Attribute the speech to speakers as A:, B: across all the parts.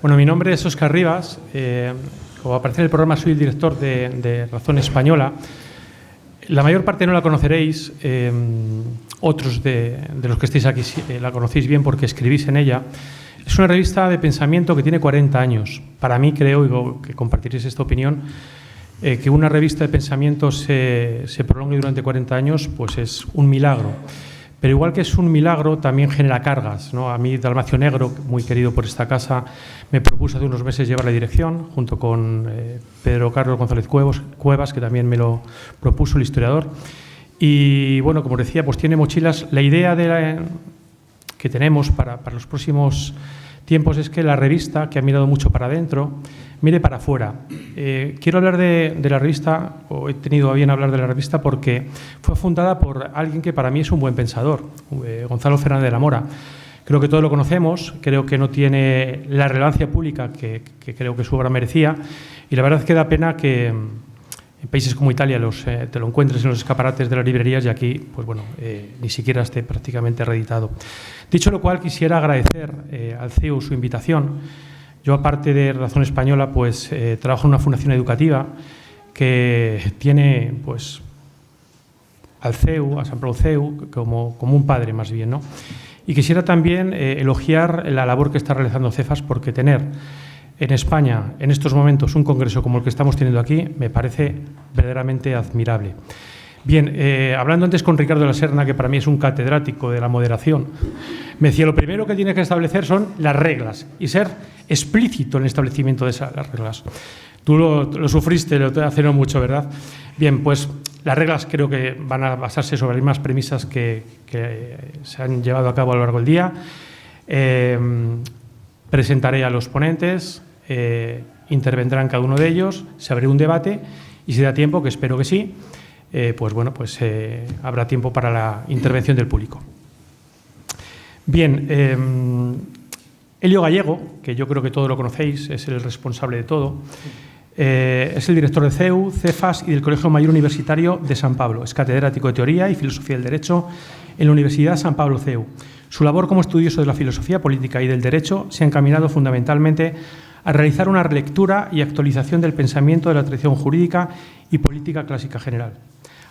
A: Bueno, mi nombre es Óscar Rivas. Como aparece en el programa, soy el director de Razón Española. La mayor parte no la conoceréis, otros de los que estáis aquí la conocéis bien porque escribís en ella. Es una revista de pensamiento que tiene 40 años. Para mí, creo que compartiréis esta opinión, que una revista de pensamiento se prolongue durante 40 años, pues es un milagro. Pero igual que es un milagro, también genera cargas, ¿no? A mí, Dalmacio Negro, muy querido por esta casa, me propuso hace unos meses llevar la dirección, junto con Pedro Carlos González Cuevas, que también me lo propuso, el historiador. Y, bueno, como decía, pues tiene mochilas. La idea que tenemos para los próximos tiempos es que la revista, que ha mirado mucho para adentro, mire para afuera. Quiero hablar de la revista, o he tenido a bien hablar de la revista, porque fue fundada por alguien que para mí es un buen pensador, Gonzalo Fernández de la Mora. Creo que todos lo conocemos, creo que no tiene la relevancia pública que creo que su obra merecía, y la verdad es que da pena que en países como Italia te lo encuentres en los escaparates de las librerías y aquí, pues bueno, ni siquiera esté prácticamente reeditado. Dicho lo cual, quisiera agradecer al CEU su invitación. Yo, aparte de Razón Española, pues trabajo en una fundación educativa que tiene, pues, al CEU, a San Pablo CEU, como un padre más bien, ¿no? Y quisiera también elogiar la labor que está realizando CEFAS, porque tener en España, en estos momentos, un congreso como el que estamos teniendo aquí, me parece verdaderamente admirable. Bien, hablando antes con Ricardo de la Serna, que para mí es un catedrático de la moderación, me decía, lo primero que tienes que establecer son las reglas y ser explícito en el establecimiento de esas reglas. Tú lo sufriste hace no mucho, ¿verdad? Bien, pues las reglas creo que van a basarse sobre las mismas premisas que se han llevado a cabo a lo largo del día. Presentaré a los ponentes, intervendrán cada uno de ellos, se abrirá un debate y si da tiempo, que espero que sí, pues bueno, pues habrá tiempo para la intervención del público. Bien, Elio Gallego, que yo creo que todos lo conocéis, es el responsable de todo, es el director de CEU, CEFAS y del Colegio Mayor Universitario de San Pablo. Es catedrático de Teoría y Filosofía del Derecho en la Universidad San Pablo CEU. Su labor como estudioso de la filosofía política y del derecho se ha encaminado fundamentalmente a realizar una relectura y actualización del pensamiento de la tradición jurídica y política clásica general.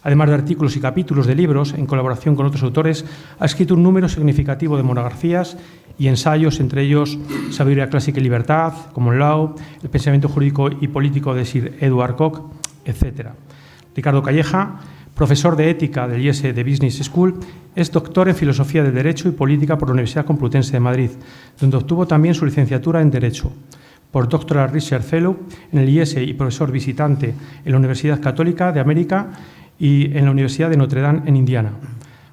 A: Además de artículos y capítulos de libros, en colaboración con otros autores, ha escrito un número significativo de monografías y ensayos, entre ellos Sabiduría clásica y libertad, Common Law, El pensamiento jurídico y político de Sir Edward Coke, etc. Ricardo Calleja, profesor de ética del IES de Business School, es doctor en Filosofía del Derecho y Política por la Universidad Complutense de Madrid, donde obtuvo también su licenciatura en Derecho. Postdoctoral Research Fellow en el IES y profesor visitante en la Universidad Católica de América y en la Universidad de Notre Dame en Indiana.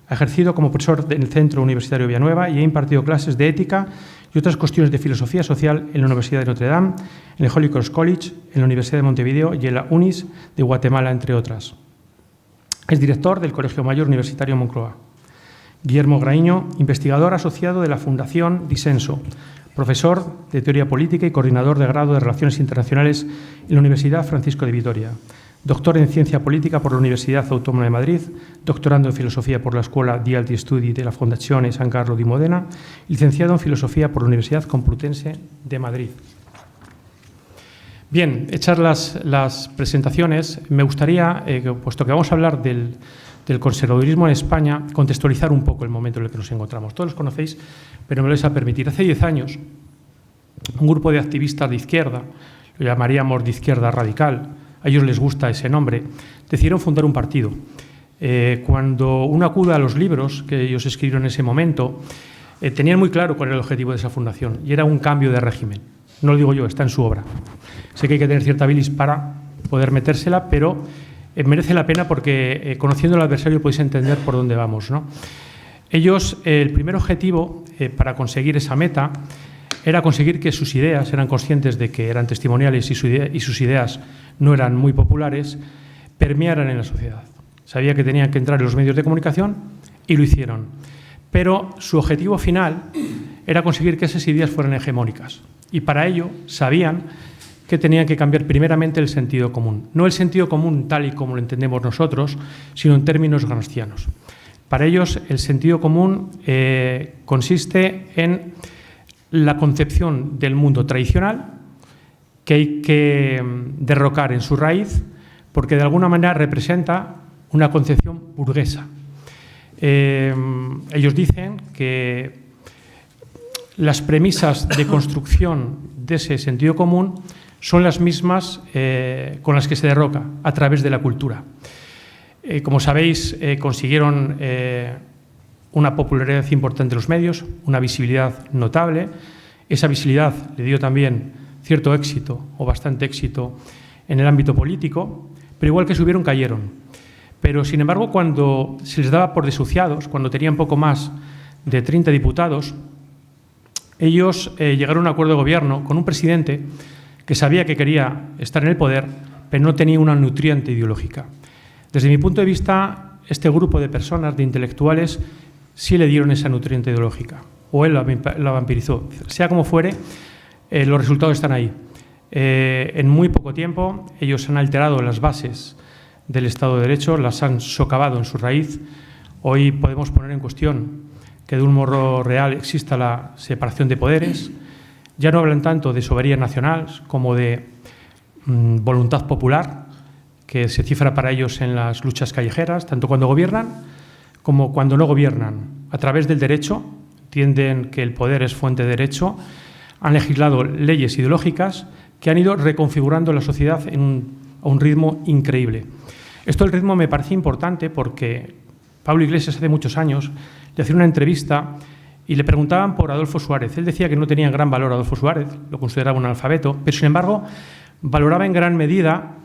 A: Ha ejercido como profesor en el Centro Universitario Villanueva y ha impartido clases de ética y otras cuestiones de filosofía social en la Universidad de Notre Dame, en el Holy Cross College, en la Universidad de Montevideo y en la UNIS de Guatemala, entre otras. Es director del Colegio Mayor Universitario Moncloa. Guillermo Graíño, investigador asociado de la Fundación Disenso, profesor de Teoría Política y coordinador de grado de Relaciones Internacionales en la Universidad Francisco de Vitoria. Doctor en Ciencia Política por la Universidad Autónoma de Madrid, doctorando en Filosofía por la Escuela di Alti Studi de la Fondazione San Carlo di Modena, licenciado en Filosofía por la Universidad Complutense de Madrid. Bien, hechas las presentaciones, me gustaría, puesto que vamos a hablar del conservadurismo en España, contextualizar un poco el momento en el que nos encontramos. Todos los conocéis, pero me lo vais a permitir. Hace 10 años, un grupo de activistas de izquierda, lo llamaríamos de izquierda radical, a ellos les gusta ese nombre, decidieron fundar un partido. Cuando uno acude a los libros que ellos escribieron en ese momento, tenían muy claro cuál era el objetivo de esa fundación, y era un cambio de régimen. No lo digo yo, está en su obra. Sé que hay que tener cierta bilis para poder metérsela, pero merece la pena porque conociendo al adversario podéis entender por dónde vamos, ¿no? Ellos, el primer objetivo para conseguir esa meta era conseguir que sus ideas, eran conscientes de que eran testimoniales y sus ideas no eran muy populares, permearan en la sociedad. Sabía que tenían que entrar en los medios de comunicación y lo hicieron. Pero su objetivo final era conseguir que esas ideas fueran hegemónicas. Y para ello sabían que tenían que cambiar primeramente el sentido común. No el sentido común tal y como lo entendemos nosotros, sino en términos gramscianos. Para ellos el sentido común consiste en la concepción del mundo tradicional que hay que derrocar en su raíz porque de alguna manera representa una concepción burguesa. Ellos dicen que las premisas de construcción de ese sentido común son las mismas con las que se derroca a través de la cultura. Como sabéis, consiguieron una popularidad importante en los medios, una visibilidad notable. Esa visibilidad le dio también cierto éxito o bastante éxito en el ámbito político, pero igual que subieron, cayeron. Pero, sin embargo, cuando se les daba por desuciados, cuando tenían poco más de 30 diputados, ellos llegaron a un acuerdo de gobierno con un presidente que sabía que quería estar en el poder, pero no tenía una nutriente ideológica. Desde mi punto de vista, este grupo de personas, de intelectuales, sí le dieron esa nutriente ideológica, o él la vampirizó. Sea como fuere, los resultados están ahí. En muy poco tiempo, ellos han alterado las bases del Estado de Derecho, las han socavado en su raíz. Hoy podemos poner en cuestión que de un modo real exista la separación de poderes. Ya no hablan tanto de soberanía nacional como de voluntad popular, que se cifra para ellos en las luchas callejeras, tanto cuando gobiernan como cuando no gobiernan. A través del derecho, entienden que el poder es fuente de derecho, han legislado leyes ideológicas que han ido reconfigurando la sociedad a un ritmo increíble. Esto del ritmo me parece importante porque Pablo Iglesias hace muchos años le hacía una entrevista y le preguntaban por Adolfo Suárez. Él decía que no tenía gran valor Adolfo Suárez, lo consideraba un analfabeto, pero sin embargo valoraba en gran medida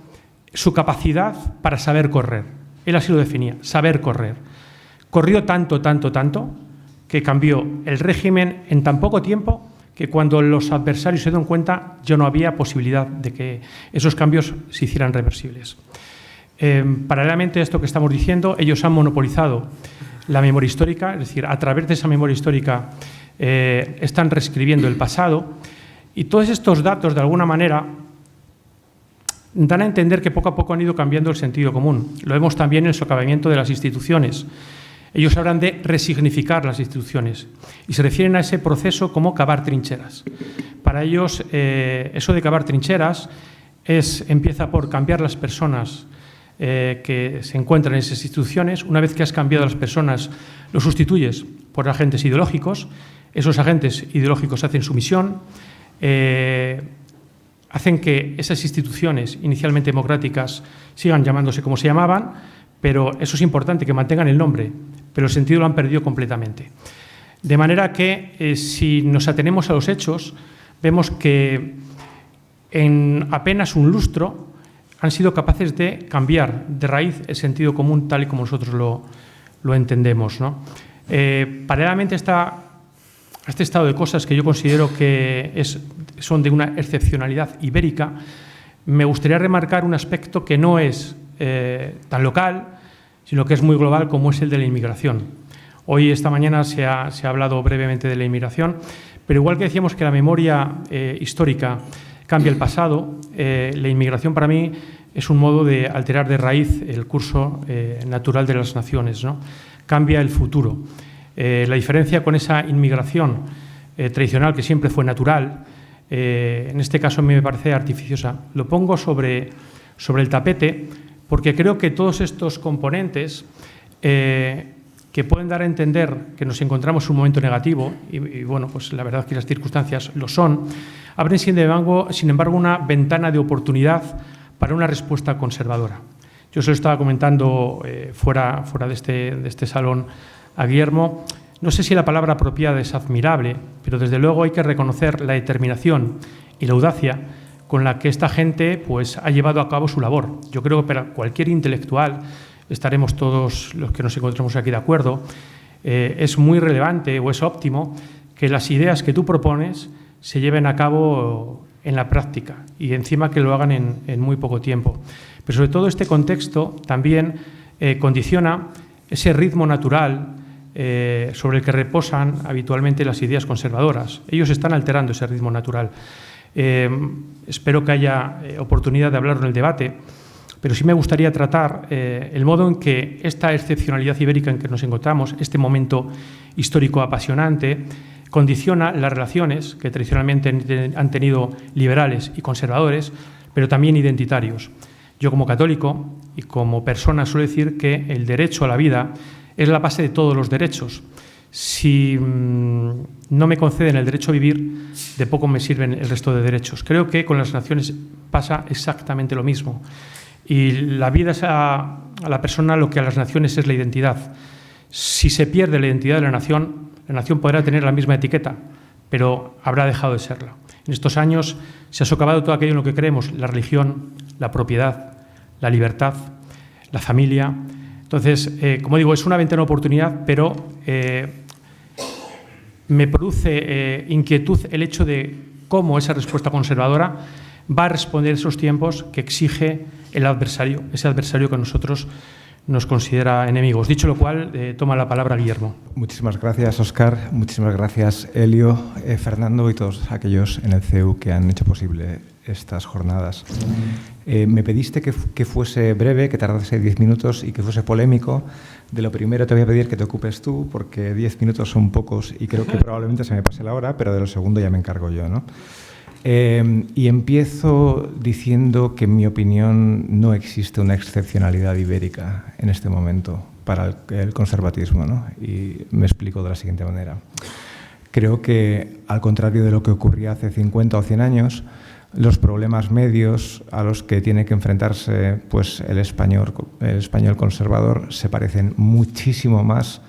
A: su capacidad para saber correr. Él así lo definía, saber correr. Corrió tanto, que cambió el régimen en tan poco tiempo que cuando los adversarios se dieron cuenta ya no había posibilidad de que esos cambios se hicieran reversibles. Paralelamente a esto que estamos diciendo, ellos han monopolizado la memoria histórica, es decir, a través de esa memoria histórica están reescribiendo el pasado y todos estos datos, de alguna manera, dan a entender que poco a poco han ido cambiando el sentido común. Lo vemos también en el socavamiento de las instituciones. Ellos hablan de resignificar las instituciones y se refieren a ese proceso como cavar trincheras. Para ellos, eso de cavar trincheras empieza por cambiar las personas que se encuentran en esas instituciones. Una vez que has cambiado a las personas, los sustituyes por agentes ideológicos. Esos agentes ideológicos hacen su misión, hacen que esas instituciones inicialmente democráticas sigan llamándose como se llamaban, pero eso es importante, que mantengan el nombre, pero el sentido lo han perdido completamente. De manera que, si nos atenemos a los hechos, vemos que en apenas un lustro han sido capaces de cambiar de raíz el sentido común tal y como nosotros lo entendemos, ¿no? Paralelamente a este estado de cosas que yo considero que son de una excepcionalidad ibérica, me gustaría remarcar un aspecto que no es tan local, sino que es muy global, como es el de la inmigración. Hoy, esta mañana, se ha hablado brevemente de la inmigración, pero igual que decíamos que la memoria histórica cambia el pasado, la inmigración para mí es un modo de alterar de raíz el curso natural de las naciones, ¿no? Cambia el futuro. La diferencia con esa inmigración tradicional, que siempre fue natural, en este caso a mí me parece artificiosa. Lo pongo sobre el tapete porque creo que todos estos componentes que pueden dar a entender que nos encontramos en un momento negativo, y bueno, pues la verdad es que las circunstancias lo son, abren sin embargo una ventana de oportunidad para una respuesta conservadora. Yo se lo estaba comentando fuera de este salón a Guillermo. No sé si la palabra apropiada es admirable, pero desde luego hay que reconocer la determinación y la audacia con la que esta gente pues, ha llevado a cabo su labor. Yo creo que para cualquier intelectual, estaremos todos los que nos encontramos aquí de acuerdo, es muy relevante o es óptimo que las ideas que tú propones se lleven a cabo en la práctica y encima que lo hagan en muy poco tiempo. Pero sobre todo este contexto también condiciona ese ritmo natural sobre el que reposan habitualmente las ideas conservadoras. Ellos están alterando ese ritmo natural. Espero que haya oportunidad de hablarlo en el debate, pero sí me gustaría tratar el modo en que esta excepcionalidad ibérica en que nos encontramos, este momento histórico apasionante, condiciona las relaciones que tradicionalmente han tenido liberales y conservadores, pero también identitarios. Yo, como católico y como persona, suelo decir que el derecho a la vida es la base de todos los derechos. Si no me conceden el derecho a vivir, de poco me sirven el resto de derechos. Creo que con las naciones pasa exactamente lo mismo. Y la vida es a la persona lo que a las naciones es la identidad. Si se pierde la identidad de la nación podrá tener la misma etiqueta, pero habrá dejado de serla. En estos años se ha socavado todo aquello en lo que creemos: la religión, la propiedad, la libertad, la familia. Entonces, como digo, es una ventana de oportunidad, pero me produce inquietud el hecho de cómo esa respuesta conservadora va a responder a esos tiempos que exige el adversario, ese adversario que a nosotros nos considera enemigos. Dicho lo cual, toma la palabra Guillermo.
B: Muchísimas gracias, Óscar. Muchísimas gracias, Elio, Fernando y todos aquellos en el CEU que han hecho posible estas jornadas. Me pediste que fuese breve, que tardase 10 minutos y que fuese polémico. De lo primero te voy a pedir que te ocupes tú, porque 10 minutos son pocos y creo que probablemente se me pase la hora, pero de lo segundo ya me encargo yo, ¿no? Y empiezo diciendo que, en mi opinión, no existe una excepcionalidad ibérica en este momento para el conservatismo, ¿no? Y me explico de la siguiente manera. Creo que, al contrario de lo que ocurría hace 50 o 100 años, los problemas medios a los que tiene que enfrentarse pues, el español conservador se parecen muchísimo más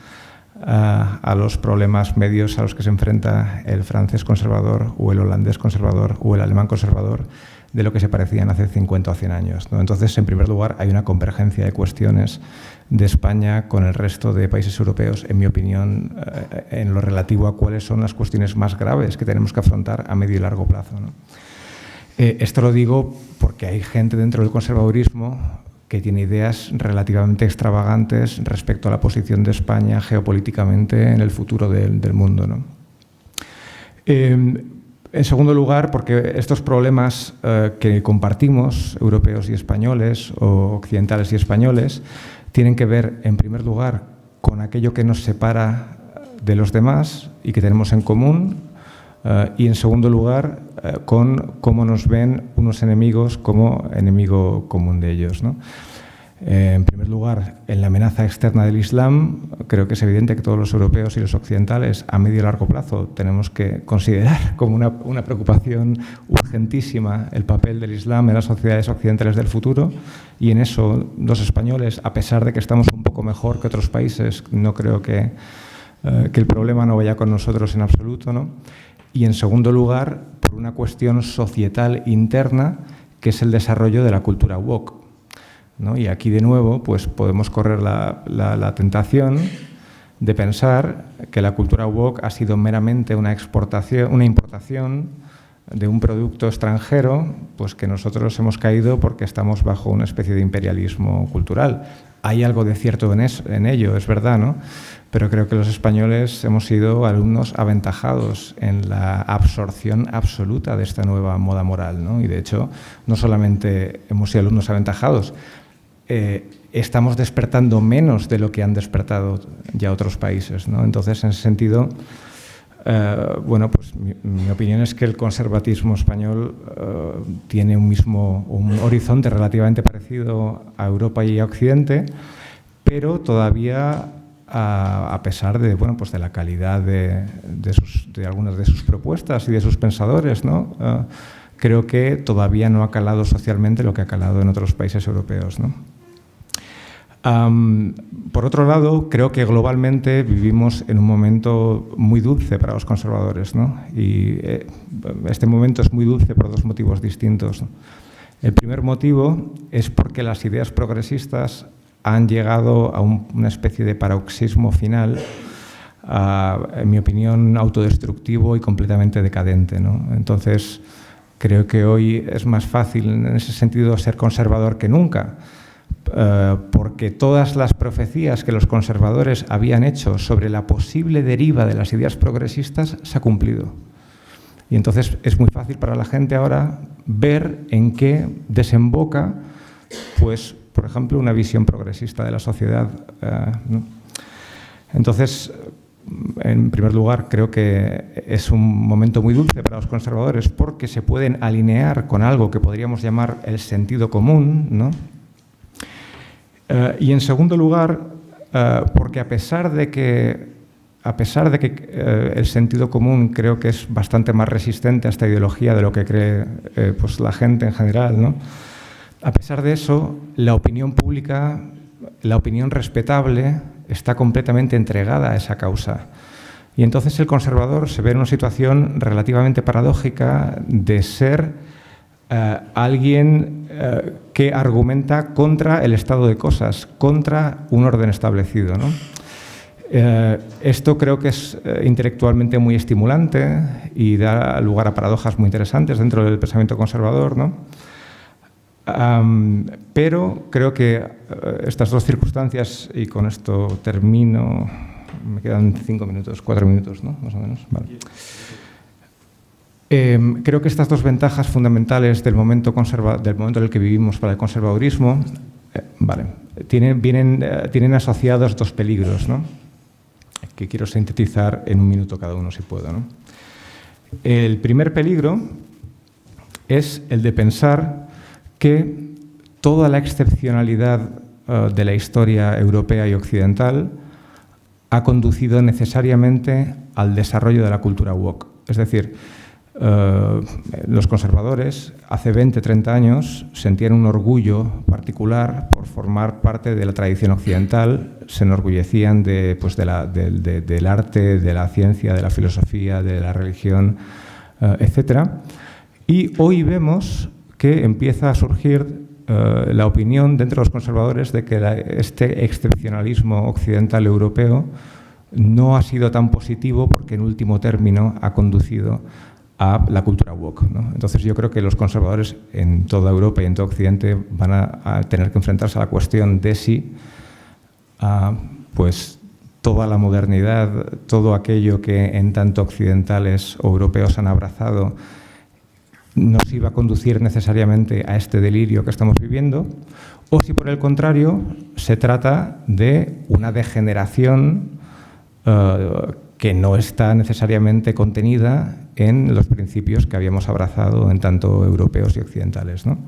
B: a los problemas medios a los que se enfrenta el francés conservador o el holandés conservador o el alemán conservador de lo que se parecían hace 50 o 100 años, ¿no? Entonces, en primer lugar, hay una convergencia de cuestiones de España con el resto de países europeos, en mi opinión, en lo relativo a cuáles son las cuestiones más graves que tenemos que afrontar a medio y largo plazo, ¿no? Esto lo digo porque hay gente dentro del conservadurismo que tiene ideas relativamente extravagantes respecto a la posición de España geopolíticamente en el futuro del mundo, ¿no? En segundo lugar, porque estos problemas que compartimos, europeos y españoles, o occidentales y españoles, tienen que ver, en primer lugar, con aquello que nos separa de los demás y que tenemos en común, y, en segundo lugar, con cómo nos ven unos enemigos como enemigo común de ellos, ¿no? En primer lugar, en la amenaza externa del Islam, creo que es evidente que todos los europeos y los occidentales, a medio y largo plazo, tenemos que considerar como una preocupación urgentísima el papel del Islam en las sociedades occidentales del futuro, y en eso los españoles, a pesar de que estamos un poco mejor que otros países, no creo que el problema no vaya con nosotros en absoluto, ¿no? Y, en segundo lugar, por una cuestión societal interna, que es el desarrollo de la cultura woke, ¿no? Y aquí, de nuevo, pues podemos correr la tentación de pensar que la cultura woke ha sido meramente una importación de un producto extranjero, pues que nosotros hemos caído porque estamos bajo una especie de imperialismo cultural. Hay algo de cierto en ello, es verdad, ¿no? Pero creo que los españoles hemos sido alumnos aventajados en la absorción absoluta de esta nueva moda moral, ¿no? Y, de hecho, no solamente hemos sido alumnos aventajados, estamos despertando menos de lo que han despertado ya otros países, ¿no? Entonces, en ese sentido, bueno, pues mi opinión es que el conservatismo español tiene un horizonte relativamente parecido a Europa y a Occidente, pero todavía, a pesar de, bueno, pues de la calidad de algunas de sus propuestas y de sus pensadores, ¿no? Creo que todavía no ha calado socialmente lo que ha calado en otros países europeos, ¿no? Por otro lado, creo que globalmente vivimos en un momento muy dulce para los conservadores, ¿no? Y este momento es muy dulce por dos motivos distintos, ¿no? El primer motivo es porque las ideas progresistas han llegado a una especie de paroxismo final, en mi opinión, autodestructivo y completamente decadente, ¿no? Entonces, creo que hoy es más fácil, en ese sentido, ser conservador que nunca, porque todas las profecías que los conservadores habían hecho sobre la posible deriva de las ideas progresistas se ha cumplido. Y entonces es muy fácil para la gente ahora ver en qué desemboca, pues, por ejemplo, una visión progresista de la sociedad, ¿no? Entonces, en primer lugar, creo que es un momento muy dulce para los conservadores porque se pueden alinear con algo que podríamos llamar el sentido común, ¿no? Y en segundo lugar, porque a pesar de que el sentido común creo que es bastante más resistente a esta ideología de lo que cree pues la gente en general, ¿no? A pesar de eso, la opinión pública, la opinión respetable, está completamente entregada a esa causa. Y entonces el conservador se ve en una situación relativamente paradójica de ser alguien que argumenta contra el estado de cosas, contra un orden establecido, ¿no? Esto creo que es intelectualmente muy estimulante y da lugar a paradojas muy interesantes dentro del pensamiento conservador, ¿no? Pero creo que estas dos circunstancias, y con esto termino, me quedan 5 minutos, 4 minutos, ¿no? Más o menos. Vale. Creo que estas dos ventajas fundamentales del momento en el que vivimos para el conservadurismo tienen asociados dos peligros, ¿no? Que quiero sintetizar en 1 minuto cada uno, si puedo, ¿no? El primer peligro es el de pensar que toda la excepcionalidad de la historia europea y occidental ha conducido necesariamente al desarrollo de la cultura woke. Es decir, los conservadores hace 20, 30 años sentían un orgullo particular por formar parte de la tradición occidental, se enorgullecían del arte, de la ciencia, de la filosofía, de la religión, etc. Y hoy vemos que empieza a surgir la opinión dentro de los conservadores de que este excepcionalismo occidental europeo no ha sido tan positivo porque en último término ha conducido a la cultura woke, ¿no? Entonces yo creo que los conservadores en toda Europa y en todo Occidente van a tener que enfrentarse a la cuestión de si pues toda la modernidad, todo aquello que en tanto occidentales o europeos han abrazado nos iba a conducir necesariamente a este delirio que estamos viviendo, o si por el contrario se trata de una degeneración que no está necesariamente contenida en los principios que habíamos abrazado en tanto europeos y occidentales, ¿no?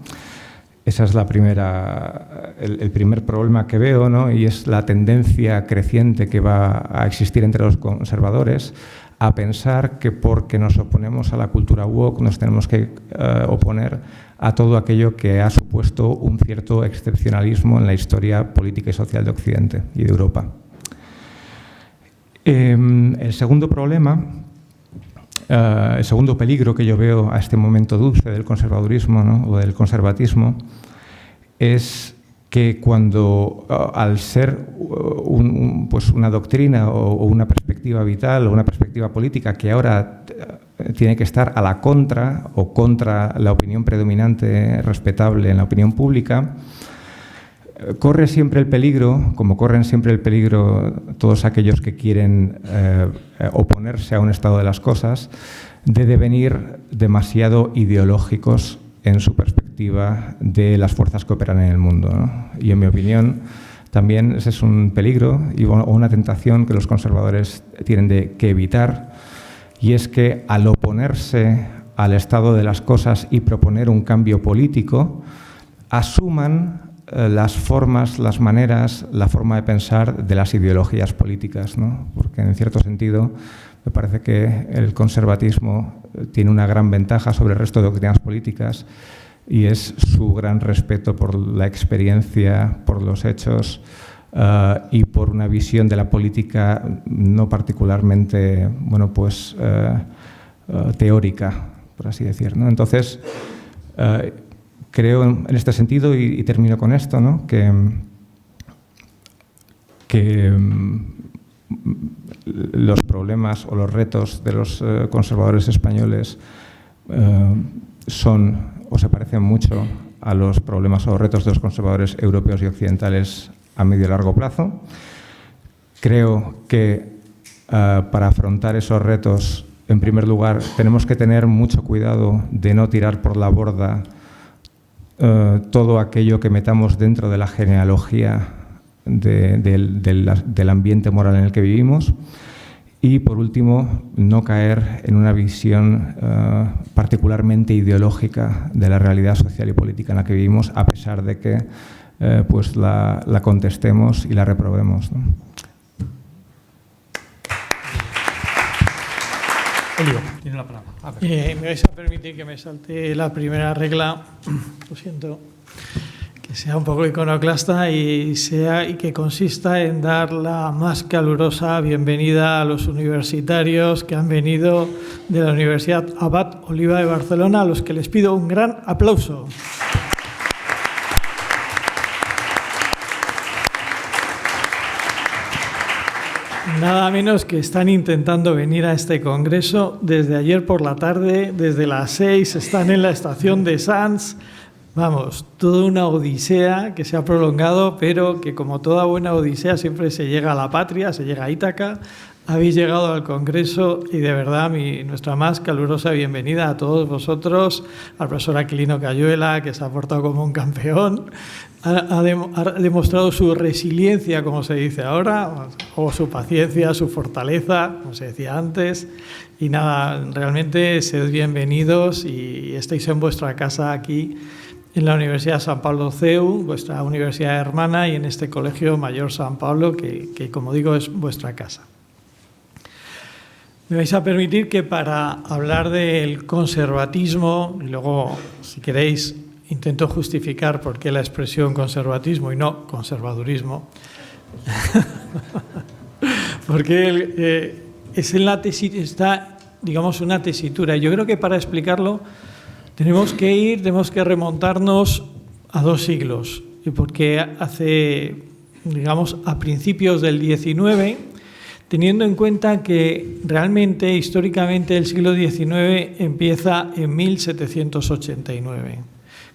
B: Esa es el primer problema que veo, ¿no? Y es la tendencia creciente que va a existir entre los conservadores a pensar que porque nos oponemos a la cultura woke nos tenemos que oponer a todo aquello que ha supuesto un cierto excepcionalismo en la historia política y social de Occidente y de Europa. El segundo problema, el segundo peligro que yo veo a este momento dulce del conservadurismo, ¿no? O del conservatismo es que cuando, al ser pues una doctrina o una perspectiva vital o una perspectiva política que ahora tiene que estar a la contra o contra la opinión predominante respetable en la opinión pública, corre siempre el peligro, como corren siempre el peligro todos aquellos que quieren oponerse a un estado de las cosas, de devenir demasiado ideológicos en su perspectiva de las fuerzas que operan en el mundo, ¿no? Y en mi opinión también ese es un peligro o una tentación que los conservadores tienen que evitar, y es que al oponerse al estado de las cosas y proponer un cambio político, asuman las formas, las maneras, la forma de pensar de las ideologías políticas, ¿no? Porque en cierto sentido me parece que el conservatismo tiene una gran ventaja sobre el resto de doctrinas políticas y es su gran respeto por la experiencia, por los hechos y por una visión de la política no particularmente, bueno, pues teórica, por así decir, ¿no? Entonces, creo en este sentido, y termino con esto, ¿no? que los problemas o los retos de los conservadores españoles son o se parecen mucho a los problemas o retos de los conservadores europeos y occidentales a medio y largo plazo. Creo que para afrontar esos retos, en primer lugar, tenemos que tener mucho cuidado de no tirar por la borda todo aquello que metamos dentro de la genealogía del ambiente moral en el que vivimos, Y, por último, no caer en una visión particularmente ideológica de la realidad social y política en la que vivimos, a pesar de que pues la contestemos y la reprobemos, ¿no?
A: Elio, tiene la palabra.
C: Me vais a permitir que me salte la primera regla, lo siento, que sea un poco iconoclasta y que consista en dar la más calurosa bienvenida a los universitarios que han venido de la Universidad Abad Oliba de Barcelona, a los que les pido un gran aplauso. Nada menos que están intentando venir a este congreso desde ayer por la tarde, desde las 6, están en la estación de Sants. Vamos, toda una odisea que se ha prolongado, pero que como toda buena odisea siempre se llega a la patria, se llega a Ítaca. Habéis llegado al congreso y de verdad nuestra más calurosa bienvenida a todos vosotros, al profesor Aquilino Cayuela, que se ha portado como un campeón, ha demostrado su resiliencia, como se dice ahora, o su paciencia, su fortaleza, como se decía antes. Y nada, realmente sed bienvenidos y estáis en vuestra casa aquí en la Universidad San Pablo CEU, vuestra universidad hermana, y en este Colegio Mayor San Pablo, que como digo es vuestra casa. Me vais a permitir que para hablar del conservatismo, y luego, si queréis, intento justificar por qué la expresión conservatismo y no conservadurismo, porque es en la tesis, está, digamos, una tesitura. Yo creo que para explicarlo tenemos que remontarnos a 2 siglos, porque hace, digamos, a principios del XIX, teniendo en cuenta que realmente, históricamente, el siglo XIX empieza en 1789,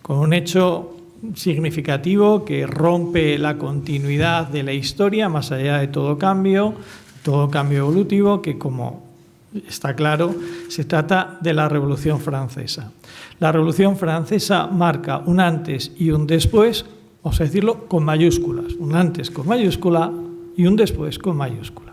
C: con un hecho significativo que rompe la continuidad de la historia, más allá de todo cambio evolutivo, que, como está claro, se trata de la Revolución Francesa. La Revolución Francesa marca un antes y un después, vamos a decirlo con mayúsculas, un antes con mayúscula y un después con mayúscula.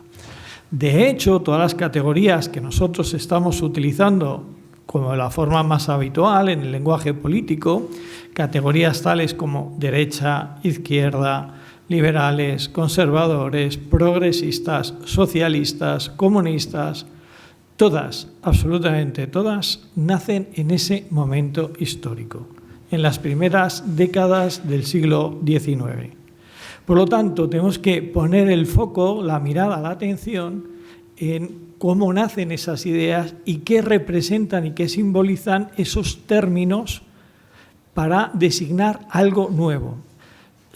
C: De hecho, todas las categorías que nosotros estamos utilizando como la forma más habitual en el lenguaje político, categorías tales como derecha, izquierda, liberales, conservadores, progresistas, socialistas, comunistas, todas, absolutamente todas, nacen en ese momento histórico, en las primeras décadas del siglo XIX. Por lo tanto, tenemos que poner el foco, la mirada, la atención en cómo nacen esas ideas y qué representan y qué simbolizan esos términos para designar algo nuevo.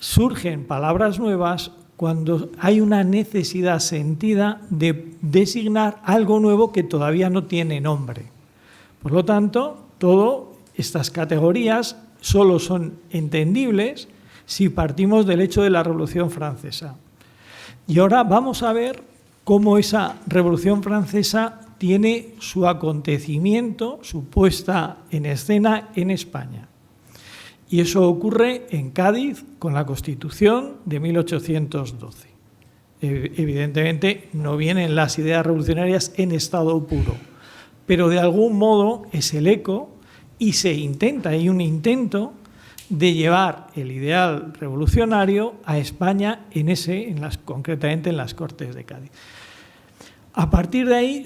C: Surgen palabras nuevas cuando hay una necesidad sentida de designar algo nuevo que todavía no tiene nombre. Por lo tanto, todas estas categorías solo son entendibles si partimos del hecho de la Revolución Francesa. Y ahora vamos a ver cómo esa Revolución Francesa tiene su acontecimiento, su puesta en escena en España. Y eso ocurre en Cádiz con la Constitución de 1812. Evidentemente no vienen las ideas revolucionarias en estado puro, pero de algún modo es el eco y hay un intento de llevar el ideal revolucionario a España concretamente en las Cortes de Cádiz. A partir de ahí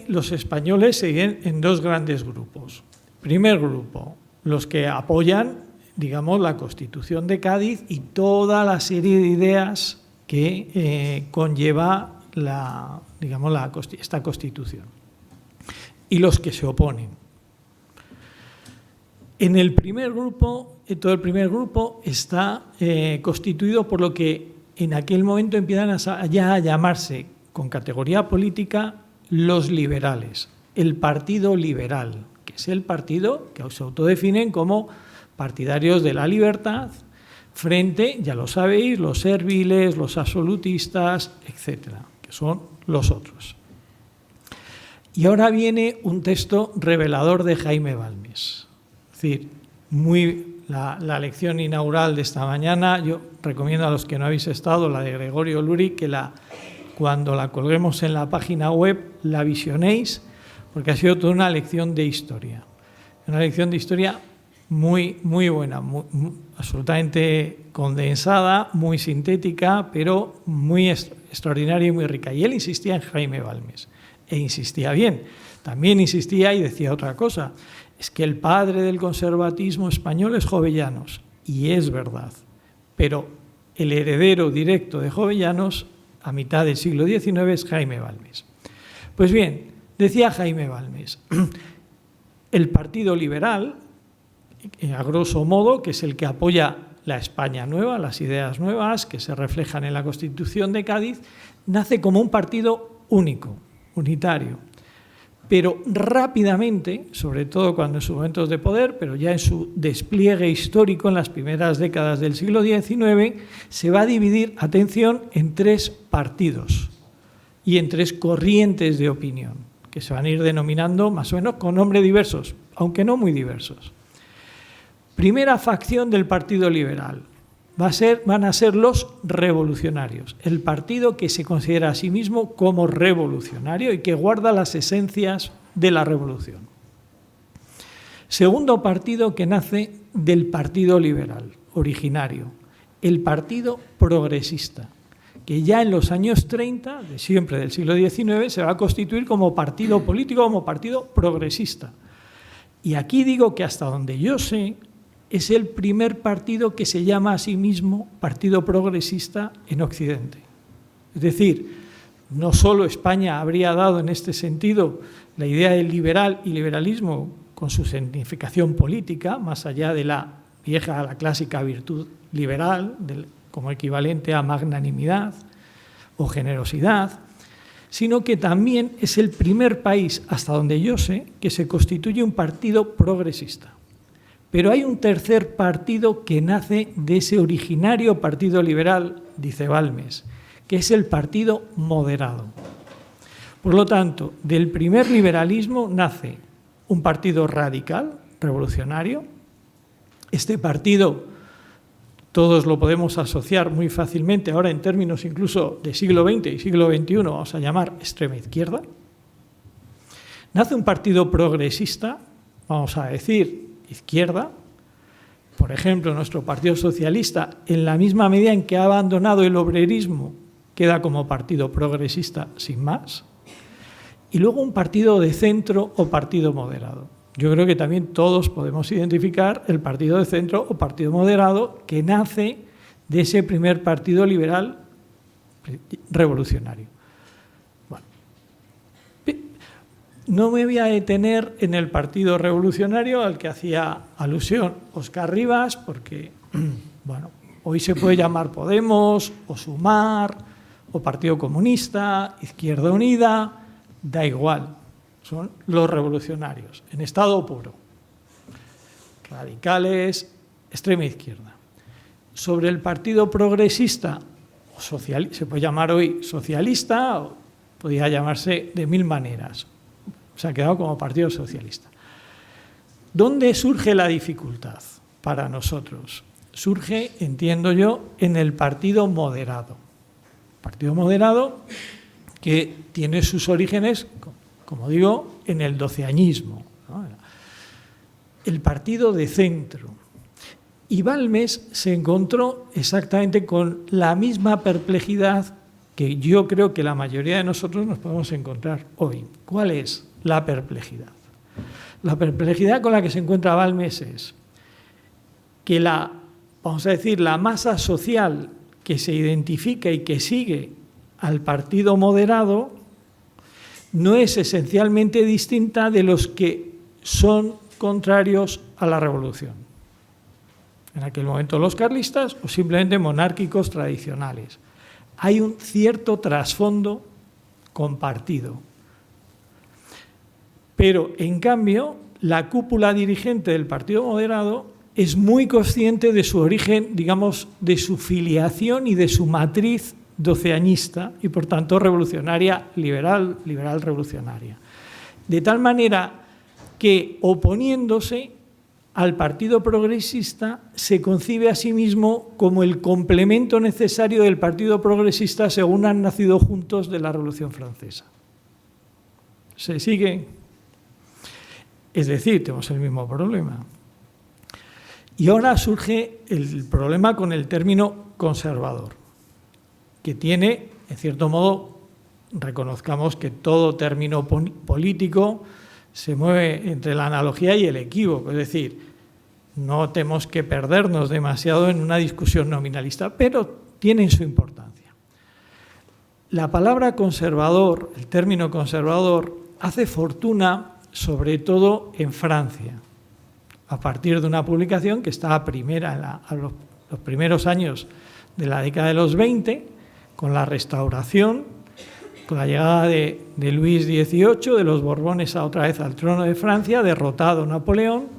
C: los españoles se dividen en 2 grandes grupos. Primer grupo, los que apoyan, digamos, la Constitución de Cádiz y toda la serie de ideas que conlleva esta Constitución. Y los que se oponen. En el primer grupo, todo el primer grupo está constituido por lo que en aquel momento empiezan ya a llamarse con categoría política los liberales, el Partido Liberal, que es el partido que se autodefinen como partidarios de la libertad frente, ya lo sabéis, los serviles, los absolutistas, etcétera, que son los otros. Y ahora viene un texto revelador de Jaime Balmes. Es decir, la lección inaugural de esta mañana, yo recomiendo a los que no habéis estado, la de Gregorio Luri, que la cuando la colguemos en la página web la visionéis, porque ha sido toda una lección de historia. Una lección de historia muy buena, absolutamente condensada, muy sintética, pero muy extraordinaria y muy rica. Y él insistía en Jaime Balmes, e insistía bien. También insistía y decía otra cosa, es que el padre del conservatismo español es Jovellanos, y es verdad, pero el heredero directo de Jovellanos a mitad del siglo XIX es Jaime Balmes. Pues bien, decía Jaime Balmes, el Partido Liberal, a grosso modo, que es el que apoya la España nueva, las ideas nuevas que se reflejan en la Constitución de Cádiz, nace como un partido único, unitario. Pero rápidamente, sobre todo cuando en sus momentos de poder, pero ya en su despliegue histórico en las primeras décadas del siglo XIX, se va a dividir, atención, en 3 partidos y en 3 corrientes de opinión, que se van a ir denominando más o menos con nombres diversos, aunque no muy diversos. Primera facción del Partido Liberal van a ser los revolucionarios, el partido que se considera a sí mismo como revolucionario y que guarda las esencias de la revolución. Segundo partido que nace del Partido Liberal originario, el Partido Progresista, que ya en los años 30, de siempre del siglo XIX, se va a constituir como partido político, como partido progresista. Y aquí digo que hasta donde yo sé, es el primer partido que se llama a sí mismo Partido Progresista en Occidente. Es decir, no solo España habría dado en este sentido la idea del liberal y liberalismo con su significación política, más allá de la vieja, la clásica virtud liberal, como equivalente a magnanimidad o generosidad, sino que también es el primer país, hasta donde yo sé, que se constituye un partido progresista. Pero hay un tercer partido que nace de ese originario partido liberal, dice Balmes, que es el partido moderado. Por lo tanto, del primer liberalismo nace un partido radical, revolucionario. Este partido, todos lo podemos asociar muy fácilmente, ahora en términos incluso de siglo XX y siglo XXI, vamos a llamar extrema izquierda. Nace un partido progresista, vamos a decir, izquierda. Por ejemplo, nuestro Partido Socialista, en la misma medida en que ha abandonado el obrerismo, queda como partido progresista sin más. Y luego un partido de centro o partido moderado. Yo creo que también todos podemos identificar el partido de centro o partido moderado que nace de ese primer partido liberal revolucionario. Bueno, no me voy a detener en el partido revolucionario al que hacía alusión Óscar Rivas, porque bueno, hoy se puede llamar Podemos o Sumar o Partido Comunista, Izquierda Unida, da igual, son los revolucionarios, en estado puro, radicales, extrema izquierda. Sobre el Partido Progresista, o se puede llamar hoy socialista, o podría llamarse de 1000 maneras, se ha quedado como Partido Socialista. ¿Dónde surge la dificultad para nosotros? Surge, entiendo yo, en el Partido Moderado. Partido Moderado que tiene sus orígenes, como digo, en el doceañismo, ¿no? El partido de centro. Y Balmes se encontró exactamente con la misma perplejidad que yo creo que la mayoría de nosotros nos podemos encontrar hoy. ¿Cuál es la perplejidad? La perplejidad con la que se encuentra Balmes es que vamos a decir, la masa social que se identifica y que sigue al partido moderado no es esencialmente distinta de los que son contrarios a la revolución. En aquel momento los carlistas o simplemente monárquicos tradicionales. Hay un cierto trasfondo compartido. Pero, en cambio, la cúpula dirigente del Partido Moderado es muy consciente de su origen, digamos, de su filiación y de su matriz doceañista y, por tanto, revolucionaria, liberal revolucionaria. De tal manera que, oponiéndose al Partido Progresista se concibe a sí mismo como el complemento necesario del Partido Progresista según han nacido juntos de la Revolución Francesa. ¿Se sigue? Es decir, tenemos el mismo problema. Y ahora surge el problema con el término conservador, que tiene, en cierto modo, reconozcamos que todo término político se mueve entre la analogía y el equívoco, es decir, no tenemos que perdernos demasiado en una discusión nominalista, pero tienen su importancia. La palabra conservador, el término conservador, hace fortuna sobre todo en Francia, a partir de una publicación que está a los primeros años de la década de los 20, con la Restauración, con la llegada de Luis XVIII, de los Borbones otra vez al trono de Francia, derrotado Napoleón,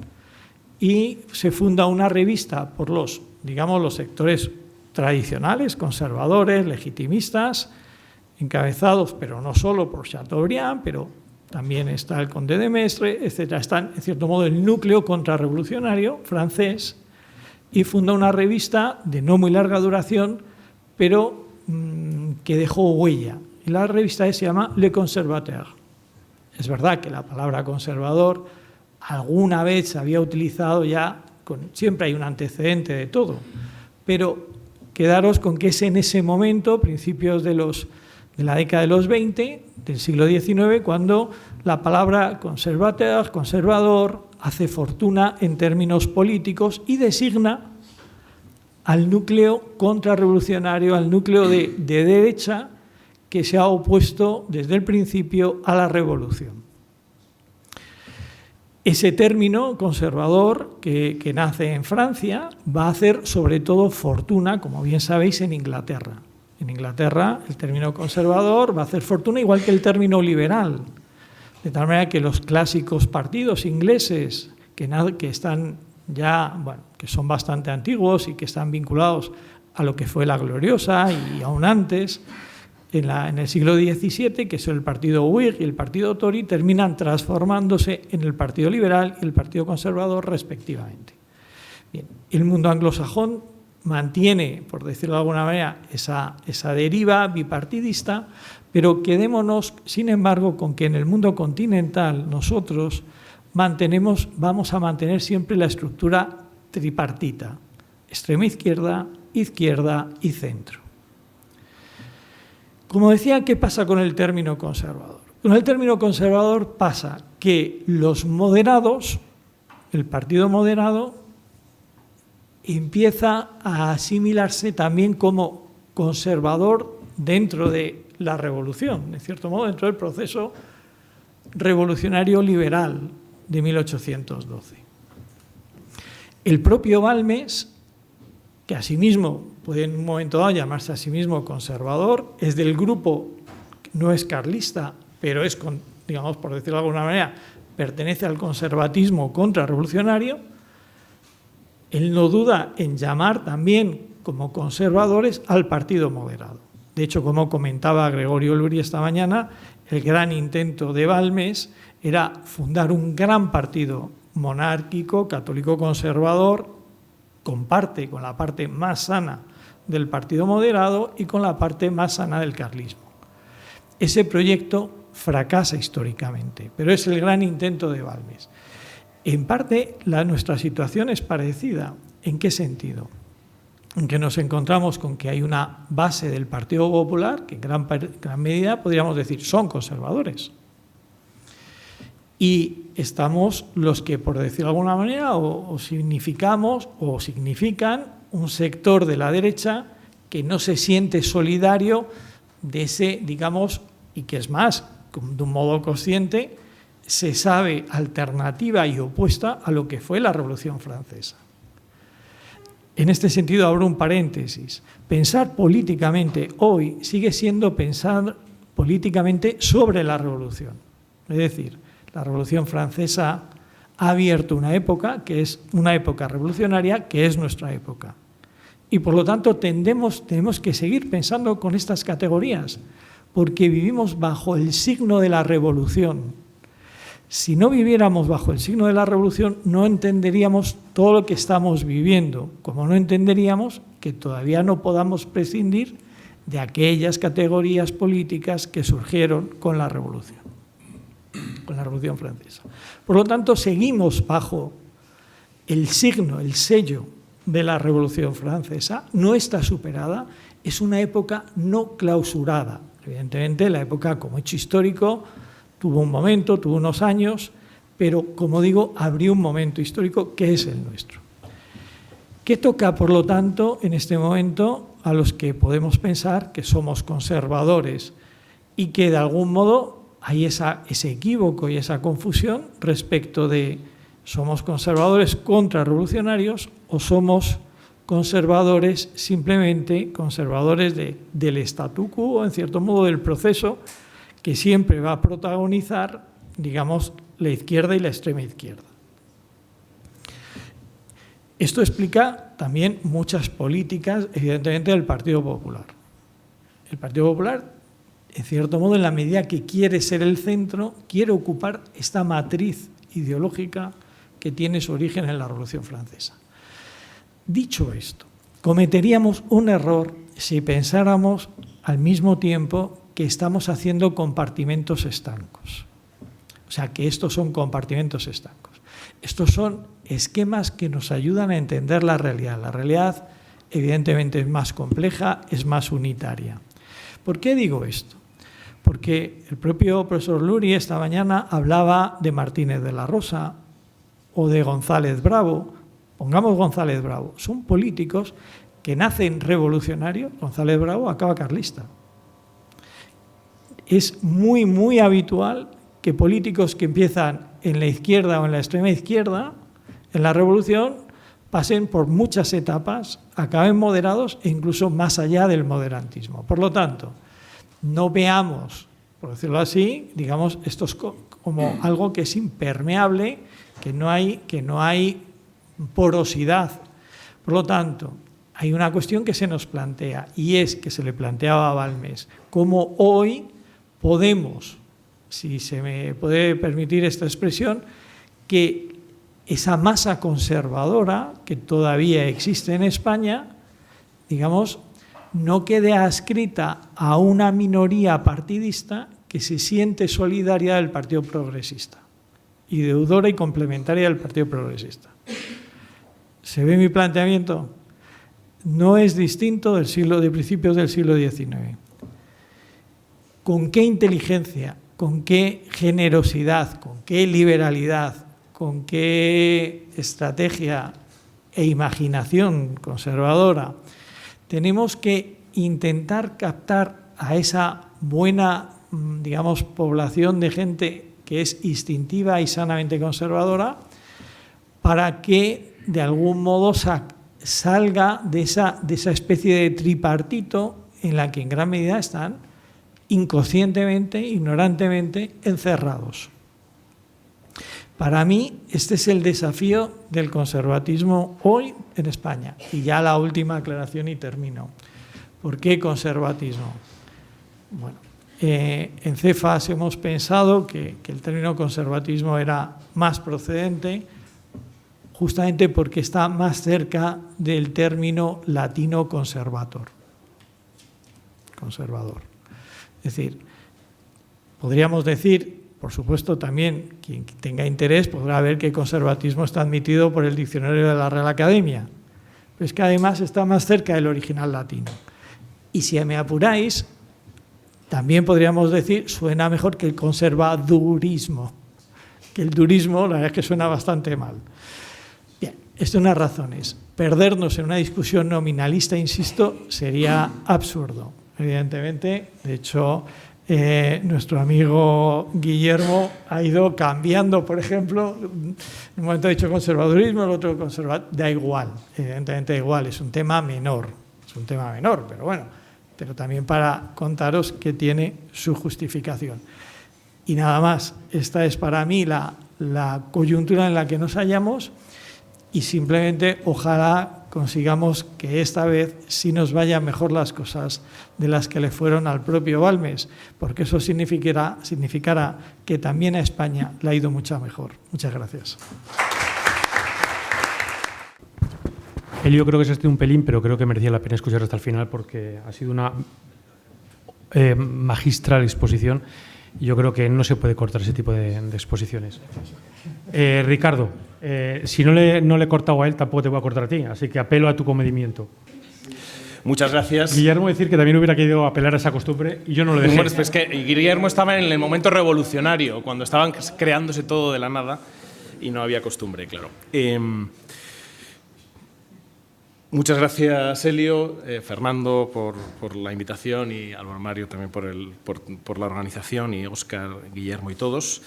C: y se funda una revista por los sectores tradicionales, conservadores, legitimistas, encabezados, pero no solo por Chateaubriand, pero también está el conde de Maistre, etc. Están, en cierto modo, el núcleo contrarrevolucionario francés, y funda una revista de no muy larga duración, pero que dejó huella. Y la revista se llama Le Conservateur. Es verdad que la palabra conservador alguna vez se había utilizado ya, siempre hay un antecedente de todo, pero quedaros con que es en ese momento, principios de la década de los 20, del siglo XIX, cuando la palabra conservador, hace fortuna en términos políticos y designa al núcleo contrarrevolucionario, al núcleo de derecha que se ha opuesto desde el principio a la revolución. Ese término conservador que nace en Francia va a hacer sobre todo fortuna, como bien sabéis, en Inglaterra. En Inglaterra el término conservador va a hacer fortuna igual que el término liberal. De tal manera que los clásicos partidos ingleses que están ya, que son bastante antiguos y que están vinculados a lo que fue la Gloriosa y aún antes, en el siglo XVII, que son el partido Whig y el partido Tory, terminan transformándose en el partido liberal y el partido conservador respectivamente. Bien, el mundo anglosajón mantiene, por decirlo de alguna manera, esa deriva bipartidista, pero quedémonos, sin embargo, con que en el mundo continental nosotros vamos a mantener siempre la estructura tripartita: extrema izquierda, izquierda y centro. Como decía, ¿qué pasa con el término conservador? Con el término conservador pasa que los moderados, el partido moderado, empieza a asimilarse también como conservador dentro de la revolución, de cierto modo dentro del proceso revolucionario liberal de 1812. El propio Balmes, que asimismo puede en un momento dado llamarse a sí mismo conservador, es del grupo, no es carlista, pero es, digamos, por decirlo de alguna manera, pertenece al conservatismo contrarrevolucionario. Él no duda en llamar también como conservadores al partido moderado. De hecho, como comentaba Gregorio Luri esta mañana, el gran intento de Balmes era fundar un gran partido monárquico, católico conservador, con la parte más sana del partido moderado y con la parte más sana del carlismo. Ese proyecto fracasa históricamente, pero es el gran intento de Balmes. En parte, nuestra situación es parecida. ¿En qué sentido? En que nos encontramos con que hay una base del Partido Popular que en gran medida podríamos decir son conservadores. Y estamos los que, por decirlo de alguna manera, o significan un sector de la derecha que no se siente solidario de ese, digamos, y que es más, de un modo consciente, se sabe alternativa y opuesta a lo que fue la Revolución Francesa. En este sentido, abro un paréntesis. Pensar políticamente hoy sigue siendo pensar políticamente sobre la Revolución. Es decir, la Revolución Francesa ha abierto una época que es una época revolucionaria, que es nuestra época. Y por lo tanto tenemos que seguir pensando con estas categorías, porque vivimos bajo el signo de la revolución. Si no viviéramos bajo el signo de la revolución, no entenderíamos todo lo que estamos viviendo, como no entenderíamos que todavía no podamos prescindir de aquellas categorías políticas que surgieron con la Revolución Francesa. Por lo tanto, seguimos bajo el signo, el sello de la Revolución Francesa, no está superada, es una época no clausurada. Evidentemente, la época como hecho histórico tuvo un momento, tuvo unos años, pero, como digo, abrió un momento histórico que es el nuestro. ¿Qué toca, por lo tanto, en este momento a los que podemos pensar que somos conservadores y que, de algún modo, hay ese equívoco y esa confusión respecto de somos conservadores contrarrevolucionarios o somos conservadores, simplemente conservadores del statu quo, en cierto modo del proceso que siempre va a protagonizar, digamos, la izquierda y la extrema izquierda? Esto explica también muchas políticas, evidentemente, del Partido Popular. El Partido Popular, en cierto modo, en la medida que quiere ser el centro, quiere ocupar esta matriz ideológica que tiene su origen en la Revolución Francesa. Dicho esto, cometeríamos un error si pensáramos al mismo tiempo que estamos haciendo compartimentos estancos. O sea, que estos son compartimentos estancos. Estos son esquemas que nos ayudan a entender la realidad. La realidad, evidentemente, es más compleja, es más unitaria. ¿Por qué digo esto? Porque el propio profesor Luri esta mañana hablaba de Martínez de la Rosa o de González Bravo. Pongamos González Bravo. Son políticos que nacen revolucionarios. González Bravo acaba carlista. Es muy, muy habitual que políticos que empiezan en la izquierda o en la extrema izquierda, en la revolución, pasen por muchas etapas, acaben moderados e incluso más allá del moderantismo. Por lo tanto, no veamos, por decirlo así, digamos, esto es como algo que es impermeable, que no hay porosidad. Por lo tanto, hay una cuestión que se nos plantea, y es que se le planteaba a Balmes, cómo hoy podemos, si se me puede permitir esta expresión, que esa masa conservadora que todavía existe en España, digamos, no quede adscrita a una minoría partidista que se siente solidaria del Partido Progresista y deudora y complementaria del Partido Progresista. ¿Se ve mi planteamiento? No es distinto de principios del siglo XIX. ¿Con qué inteligencia, con qué generosidad, con qué liberalidad, con qué estrategia e imaginación conservadora tenemos que intentar captar a esa buena, digamos, población de gente que es instintiva y sanamente conservadora para que de algún modo salga de esa especie de tripartito en la que en gran medida están inconscientemente, ignorantemente encerrados? Para mí, este es el desafío del conservatismo hoy en España. Y ya la última aclaración y termino. ¿Por qué conservatismo? Bueno, en Cefas hemos pensado que el término conservatismo era más procedente justamente porque está más cerca del término latino conservador. Es decir, podríamos decir, por supuesto, también quien tenga interés podrá ver que conservatismo está admitido por el diccionario de la Real Academia, pero es que además está más cerca del original latino. Y si me apuráis, también podríamos decir, suena mejor que el conservadurismo, que el durismo, la verdad es que suena bastante mal. Bien, esto es unas razones. Perdernos en una discusión nominalista, insisto, sería absurdo. Evidentemente, de hecho, nuestro amigo Guillermo ha ido cambiando, por ejemplo, en un momento ha dicho conservadurismo, el otro conservadurismo, da igual, evidentemente da igual, es un tema menor, pero bueno, pero también para contaros que tiene su justificación. Y nada más, esta es para mí la coyuntura en la que nos hallamos y simplemente ojalá consigamos que esta vez sí nos vayan mejor las cosas de las que le fueron al propio Balmes, porque eso significará que también a España le ha ido mucho mejor. Muchas gracias.
A: Elio, creo que se ha extendido un pelín, pero creo que merecía la pena escuchar hasta el final porque ha sido una magistral exposición y yo creo que no se puede cortar ese tipo de exposiciones. Ricardo, si no le he cortado a él, tampoco te voy a cortar a ti, así que apelo a tu comedimiento.
D: Muchas gracias.
A: Guillermo decir que también hubiera querido apelar a esa costumbre y yo no lo dejé.
D: Bueno, pues que Guillermo estaba en el momento revolucionario, cuando estaban creándose todo de la nada y no había costumbre, claro. Muchas gracias, Elio, Fernando, por la invitación y Álvaro Mario también por la organización y Óscar, Guillermo y todos.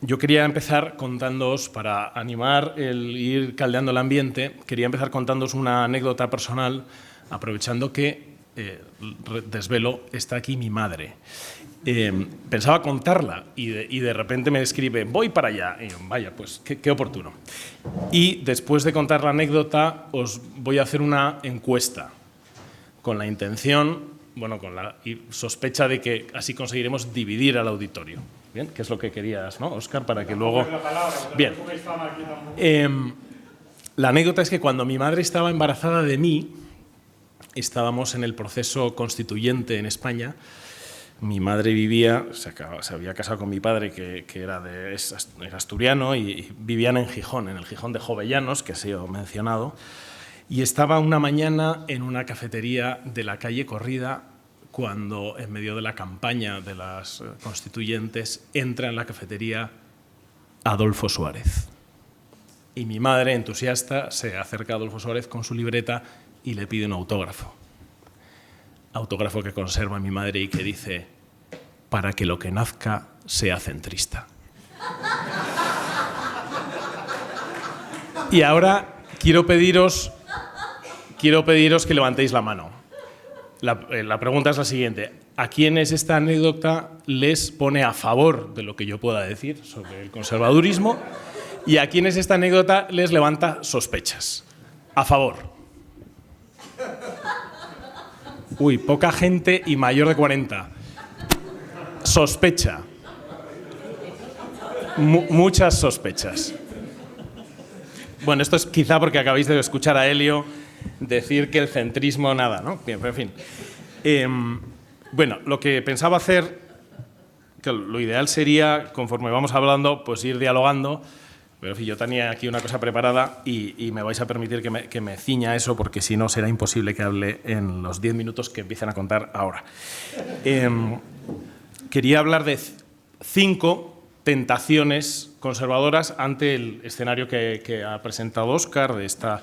D: Yo quería empezar contándoos, para animar ir caldeando el ambiente, quería empezar contándoos una anécdota personal, aprovechando que, desvelo, está aquí mi madre. Pensaba contarla y de repente me escribe, voy para allá. Y yo, vaya, pues qué oportuno. Y después de contar la anécdota, os voy a hacer una encuesta con la intención, bueno, con la sospecha de que así conseguiremos dividir al auditorio. Bien, que es lo que querías, ¿no, Óscar? Para que luego... Bien. La anécdota es que cuando mi madre estaba embarazada de mí, estábamos en el proceso constituyente en España. Mi madre se había casado con mi padre, que era asturiano, y vivían en Gijón, en el Gijón de Jovellanos, que ha sido mencionado, y estaba una mañana en una cafetería de la calle Corrida cuando, en medio de la campaña de las constituyentes, entra en la cafetería Adolfo Suárez. Y mi madre, entusiasta, se acerca a Adolfo Suárez con su libreta y le pide un autógrafo. Autógrafo que conserva mi madre y que dice, para que lo que nazca sea centrista. Y ahora quiero pediros que levantéis la mano. La pregunta es la siguiente. ¿A quiénes esta anécdota les pone a favor de lo que yo pueda decir sobre el conservadurismo? ¿Y a quiénes esta anécdota les levanta sospechas? A favor. Uy, poca gente y mayor de 40. Sospecha. Muchas sospechas. Bueno, esto es quizá porque acabáis de escuchar a Elio decir que el centrismo nada, ¿no? Bien, en fin. Bueno, lo que pensaba hacer, que lo ideal sería, conforme vamos hablando, pues ir dialogando. Pero en fin, yo tenía aquí una cosa preparada y me vais a permitir que me ciña a eso, porque si no será imposible que hable en los 10 minutos que empiezan a contar ahora. Quería hablar de 5 tentaciones conservadoras ante el escenario que ha presentado Óscar, de esta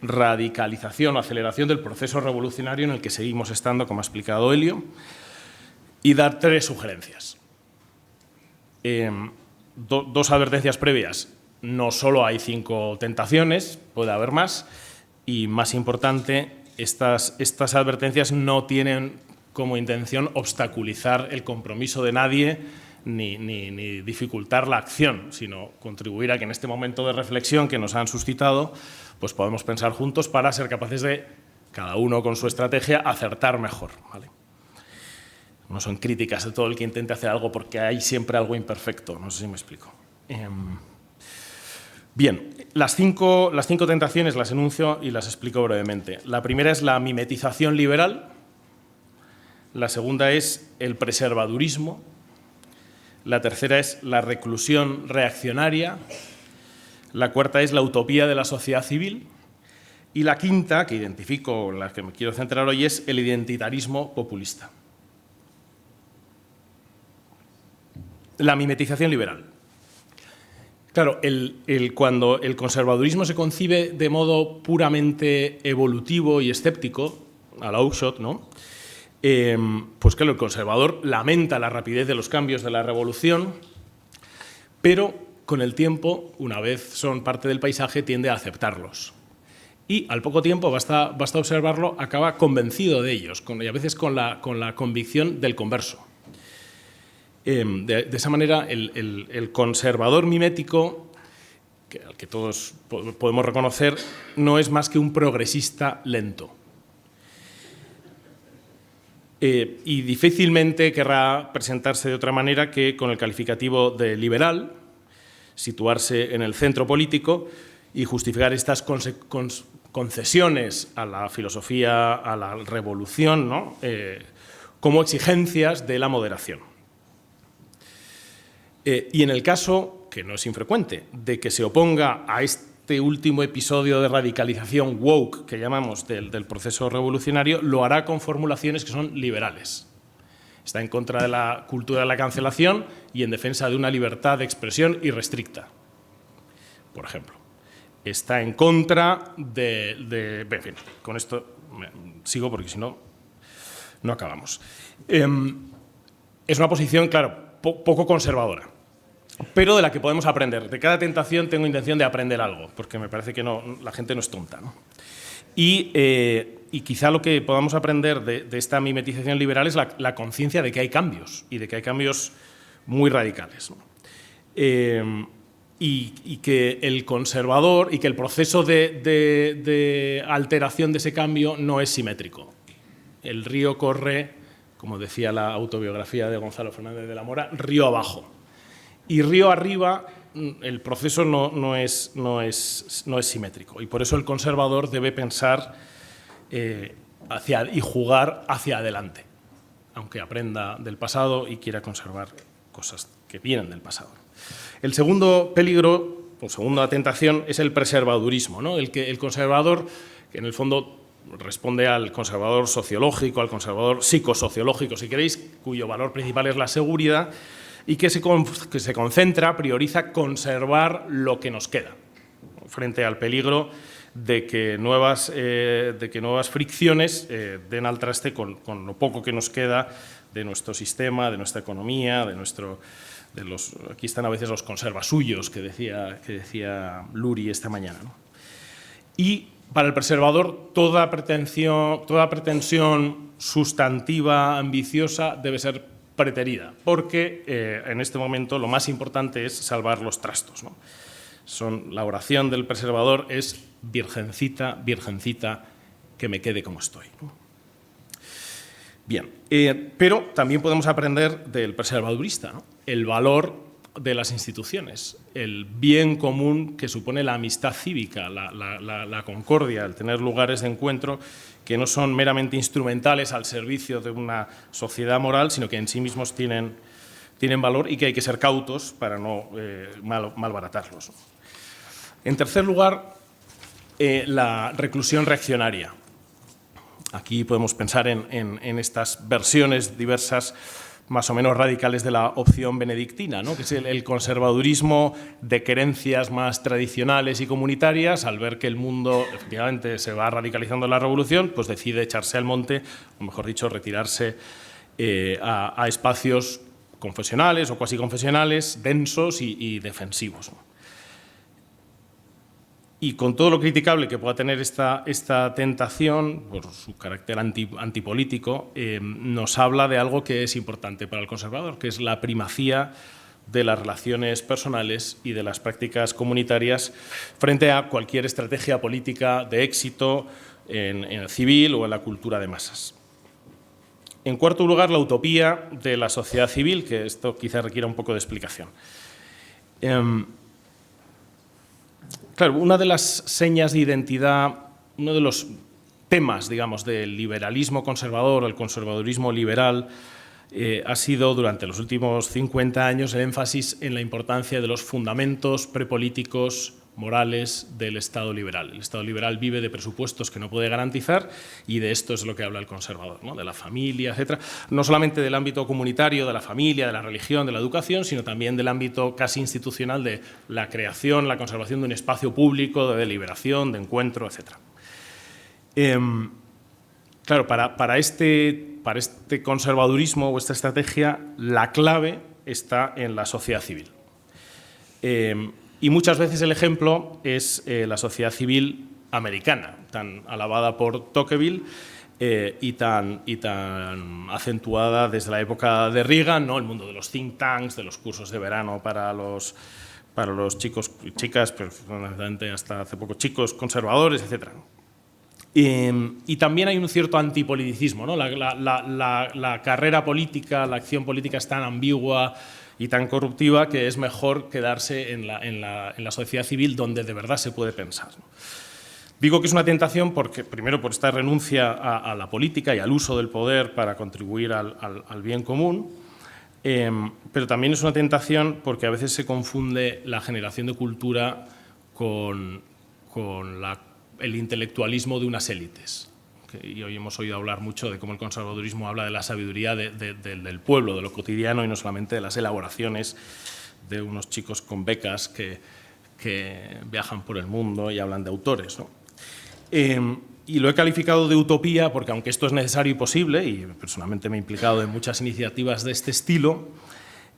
D: radicalización o aceleración del proceso revolucionario en el que seguimos estando, como ha explicado Elio, y dar 3 sugerencias. Dos advertencias previas. No solo hay 5 tentaciones, puede haber más, y más importante, estas advertencias no tienen como intención obstaculizar el compromiso de nadie ni dificultar la acción, sino contribuir a que en este momento de reflexión que nos han suscitado, pues podemos pensar juntos para ser capaces de, cada uno con su estrategia, acertar mejor, ¿vale? No son críticas de todo el que intente hacer algo, porque hay siempre algo imperfecto. No sé si me explico. Bien, las cinco tentaciones las enuncio y las explico brevemente. La primera es la mimetización liberal. La segunda es el preservadurismo. La tercera es la reclusión reaccionaria. La cuarta es la utopía de la sociedad civil. Y la quinta, que identifico, en la que me quiero centrar hoy, es el identitarismo populista. La mimetización liberal. Claro, cuando el conservadurismo se concibe de modo puramente evolutivo y escéptico, a la Oakeshott, ¿no? Pues claro, el conservador lamenta la rapidez de los cambios de la revolución, pero con el tiempo, una vez son parte del paisaje, tiende a aceptarlos. Y al poco tiempo, basta observarlo, acaba convencido de ellos, y a veces con la convicción del converso. De esa manera, el conservador mimético al que todos podemos reconocer, no es más que un progresista lento. Y difícilmente querrá presentarse de otra manera que con el calificativo de liberal, situarse en el centro político y justificar estas concesiones a la filosofía, a la revolución, ¿no? Como exigencias de la moderación. Y en el caso, que no es infrecuente, de que se oponga a este último episodio de radicalización woke que llamamos del proceso revolucionario, lo hará con formulaciones que son liberales. Está en contra de la cultura de la cancelación y en defensa de una libertad de expresión irrestricta, por ejemplo. Está en contra en fin, con esto sigo porque si no, no acabamos. Es una posición, claro, poco conservadora, pero de la que podemos aprender. De cada tentación tengo intención de aprender algo, porque me parece que la gente no es tonta, ¿no? Y quizá lo que podamos aprender de esta mimetización liberal es la conciencia de que hay cambios, y de que hay cambios muy radicales, ¿no? Y que el conservador, y que el proceso de alteración de ese cambio no es simétrico. El río corre, como decía la autobiografía de Gonzalo Fernández de la Mora, río abajo. Y río arriba, el proceso no es simétrico. Y por eso el conservador debe pensar y jugar hacia adelante, aunque aprenda del pasado y quiera conservar cosas que vienen del pasado. El segundo peligro, o segunda tentación, es el preservadurismo, ¿no? El conservador, que en el fondo responde al conservador sociológico, al conservador psicosociológico, si queréis, cuyo valor principal es la seguridad, y que se concentra, prioriza conservar lo que nos queda, frente al peligro de que nuevas fricciones den al traste con lo poco que nos queda de nuestro sistema, de nuestra economía, aquí están a veces los conservasuyos que decía Luri esta mañana, ¿no? Y para el preservador toda pretensión sustantiva, ambiciosa, debe ser preterida, porque en este momento lo más importante es salvar los trastos, ¿no? La oración del preservador es virgencita, virgencita, que me quede como estoy, ¿no? Bien, pero también podemos aprender del preservadurista, ¿no? El valor de las instituciones, el bien común que supone la amistad cívica, la concordia, el tener lugares de encuentro que no son meramente instrumentales al servicio de una sociedad moral, sino que en sí mismos tienen valor y que hay que ser cautos para no malbaratarlos. En tercer lugar, la reclusión reaccionaria. Aquí podemos pensar en estas versiones diversas, más o menos radicales, de la opción benedictina, ¿no? Que es el conservadurismo de creencias más tradicionales y comunitarias. Al ver que el mundo efectivamente se va radicalizando en la revolución, pues decide echarse al monte, o mejor dicho, retirarse a espacios confesionales o cuasi confesionales, densos y defensivos, ¿no? Y con todo lo criticable que pueda tener esta tentación, por su carácter antipolítico, nos habla de algo que es importante para el conservador, que es la primacía de las relaciones personales y de las prácticas comunitarias frente a cualquier estrategia política de éxito en el civil o en la cultura de masas. En cuarto lugar, la utopía de la sociedad civil, que esto quizá requiera un poco de explicación. Claro, una de las señas de identidad, uno de los temas, digamos, del liberalismo conservador o el conservadurismo liberal ha sido, durante los últimos 50 años, el énfasis en la importancia de los fundamentos prepolíticos morales del Estado liberal. El Estado liberal vive de presupuestos que no puede garantizar y de esto es lo que habla el conservador, ¿no? De la familia, etcétera. No solamente del ámbito comunitario, de la familia, de la religión, de la educación, sino también del ámbito casi institucional de la creación, la conservación de un espacio público de deliberación, de encuentro, etcétera. Claro, para este conservadurismo o esta estrategia, la clave está en la sociedad civil. Y muchas veces el ejemplo es la sociedad civil americana, tan alabada por Tocqueville y tan acentuada desde la época de Reagan, ¿no? El mundo de los think tanks, de los cursos de verano para para los chicos y chicas, pero fundamentalmente hasta hace poco chicos conservadores, etc. Y también hay un cierto antipoliticismo, ¿no? La carrera política, la acción política es tan ambigua y tan corruptiva que es mejor quedarse en la sociedad civil donde de verdad se puede pensar, ¿no? Digo que es una tentación porque, primero, por esta renuncia a la política y al uso del poder para contribuir al bien común, pero también es una tentación porque a veces se confunde la generación de cultura con el intelectualismo de unas élites. Y hoy hemos oído hablar mucho de cómo el conservadurismo habla de la sabiduría del pueblo, de lo cotidiano y no solamente de las elaboraciones de unos chicos con becas que viajan por el mundo y hablan de autores, ¿no? Y lo he calificado de utopía porque, aunque esto es necesario y posible, y personalmente me he implicado en muchas iniciativas de este estilo,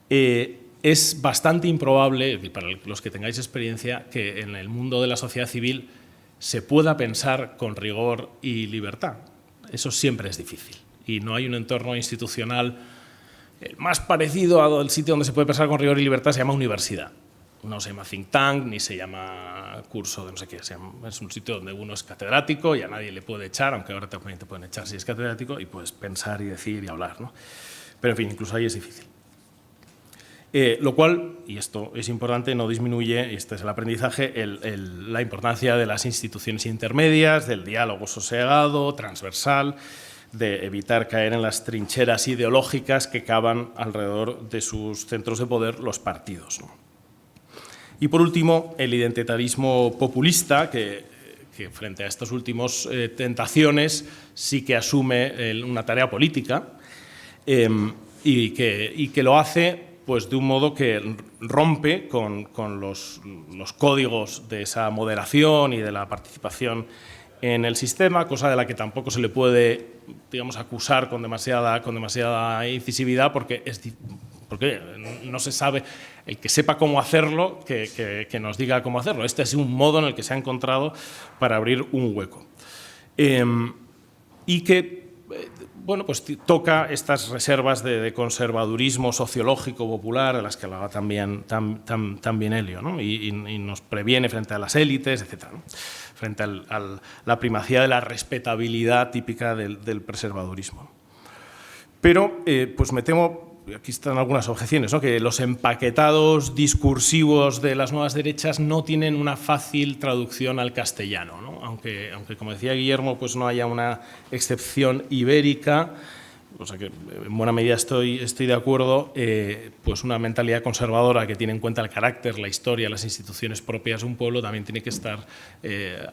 D: es bastante improbable, para los que tengáis experiencia, que en el mundo de la sociedad civil se pueda pensar con rigor y libertad. Eso siempre es difícil. Y no hay un entorno institucional. El más parecido al sitio donde se puede pensar con rigor y libertad se llama universidad. No se llama think tank, ni se llama curso de no sé qué. Es un sitio donde uno es catedrático y a nadie le puede echar, aunque ahora también te pueden echar si es catedrático, y puedes pensar y decir y hablar, ¿no? Pero, en fin, incluso ahí es difícil. Lo cual, y esto es importante, no disminuye, y este es el aprendizaje, la importancia de las instituciones intermedias, del diálogo sosegado, transversal, de evitar caer en las trincheras ideológicas que cavan alrededor de sus centros de poder los partidos, ¿no? Y, por último, el identitarismo populista, que frente a estas últimas tentaciones sí que asume una tarea política y que lo hace pues, de un modo que rompe con los códigos de esa moderación y de la participación en el sistema, cosa de la que tampoco se le puede, digamos, acusar con demasiada incisividad porque no se sabe. El que sepa cómo hacerlo, que nos diga cómo hacerlo. Este es un modo en el que se ha encontrado para abrir un hueco. Y que bueno, pues toca estas reservas de conservadurismo sociológico popular, a las que hablaba también Elio, ¿no? Y nos previene frente a las élites, etc., ¿no? Frente a la primacía de la respetabilidad típica del preservadurismo. Pero, pues me temo, aquí están algunas objeciones, ¿no? Que los empaquetados discursivos de las nuevas derechas no tienen una fácil traducción al castellano, ¿no? Aunque, como decía Guillermo, pues no haya una excepción ibérica, o sea que en buena medida estoy de acuerdo, pues una mentalidad conservadora que tiene en cuenta el carácter, la historia, las instituciones propias de un pueblo también tiene que estar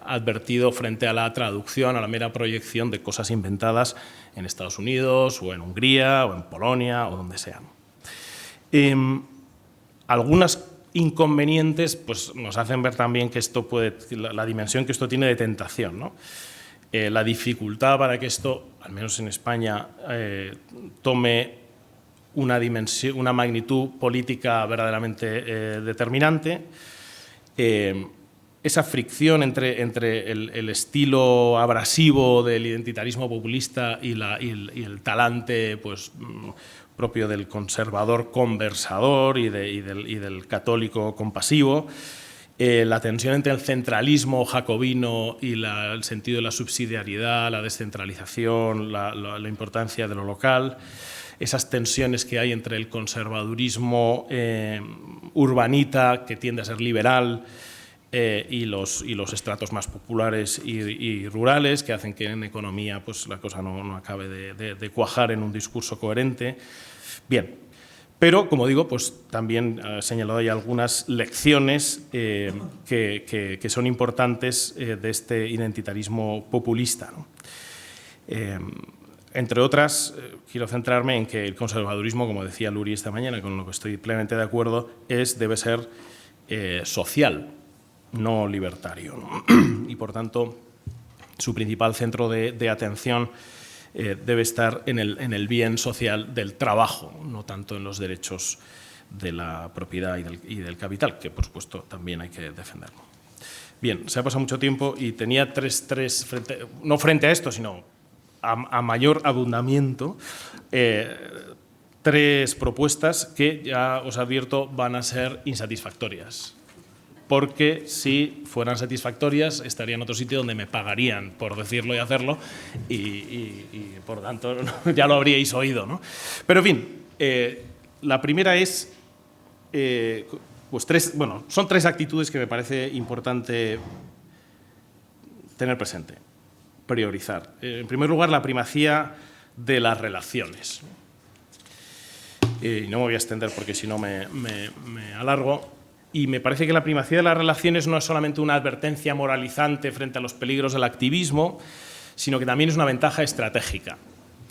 D: advertido frente a la traducción, a la mera proyección de cosas inventadas en Estados Unidos o en Hungría o en Polonia o donde sea. Algunas inconvenientes pues, nos hacen ver también que esto puede, la dimensión que esto tiene de tentación, ¿no? La dificultad para que esto, al menos en España, tome una dimensión, una magnitud política verdaderamente determinante. Esa fricción entre el estilo abrasivo del identitarismo populista y el talante pues, propio del conservador conversador y del católico compasivo. La tensión entre el centralismo jacobino y el sentido de la subsidiariedad, la descentralización, la importancia de lo local, esas tensiones que hay entre el conservadurismo urbanita, que tiende a ser liberal, y los estratos más populares y rurales, que hacen que en economía pues, la cosa no acabe de cuajar en un discurso coherente. Bien. Pero, como digo, pues también he señalado ahí algunas lecciones que son importantes de este identitarismo populista, ¿no? Entre otras, quiero centrarme en que el conservadurismo, como decía Luri esta mañana, con lo que estoy plenamente de acuerdo, debe ser social, no libertario, ¿no? Y, por tanto, su principal centro de atención debe estar en el bien social del trabajo, no tanto en los derechos de la propiedad y del capital, que por supuesto también hay que defenderlo. Bien, se ha pasado mucho tiempo y tenía no frente a esto, sino a mayor abundamiento, 3 propuestas que ya os advierto van a ser insatisfactorias, porque si fueran satisfactorias estaría en otro sitio donde me pagarían por decirlo y hacerlo y por lo tanto ya lo habríais oído, ¿no? Pero en fin, la primera es, pues son 3 actitudes que me parece importante tener presente, priorizar. En primer lugar, la primacía de las relaciones. Y no me voy a extender porque si no me alargo. Y me parece que la primacía de las relaciones no es solamente una advertencia moralizante frente a los peligros del activismo, sino que también es una ventaja estratégica.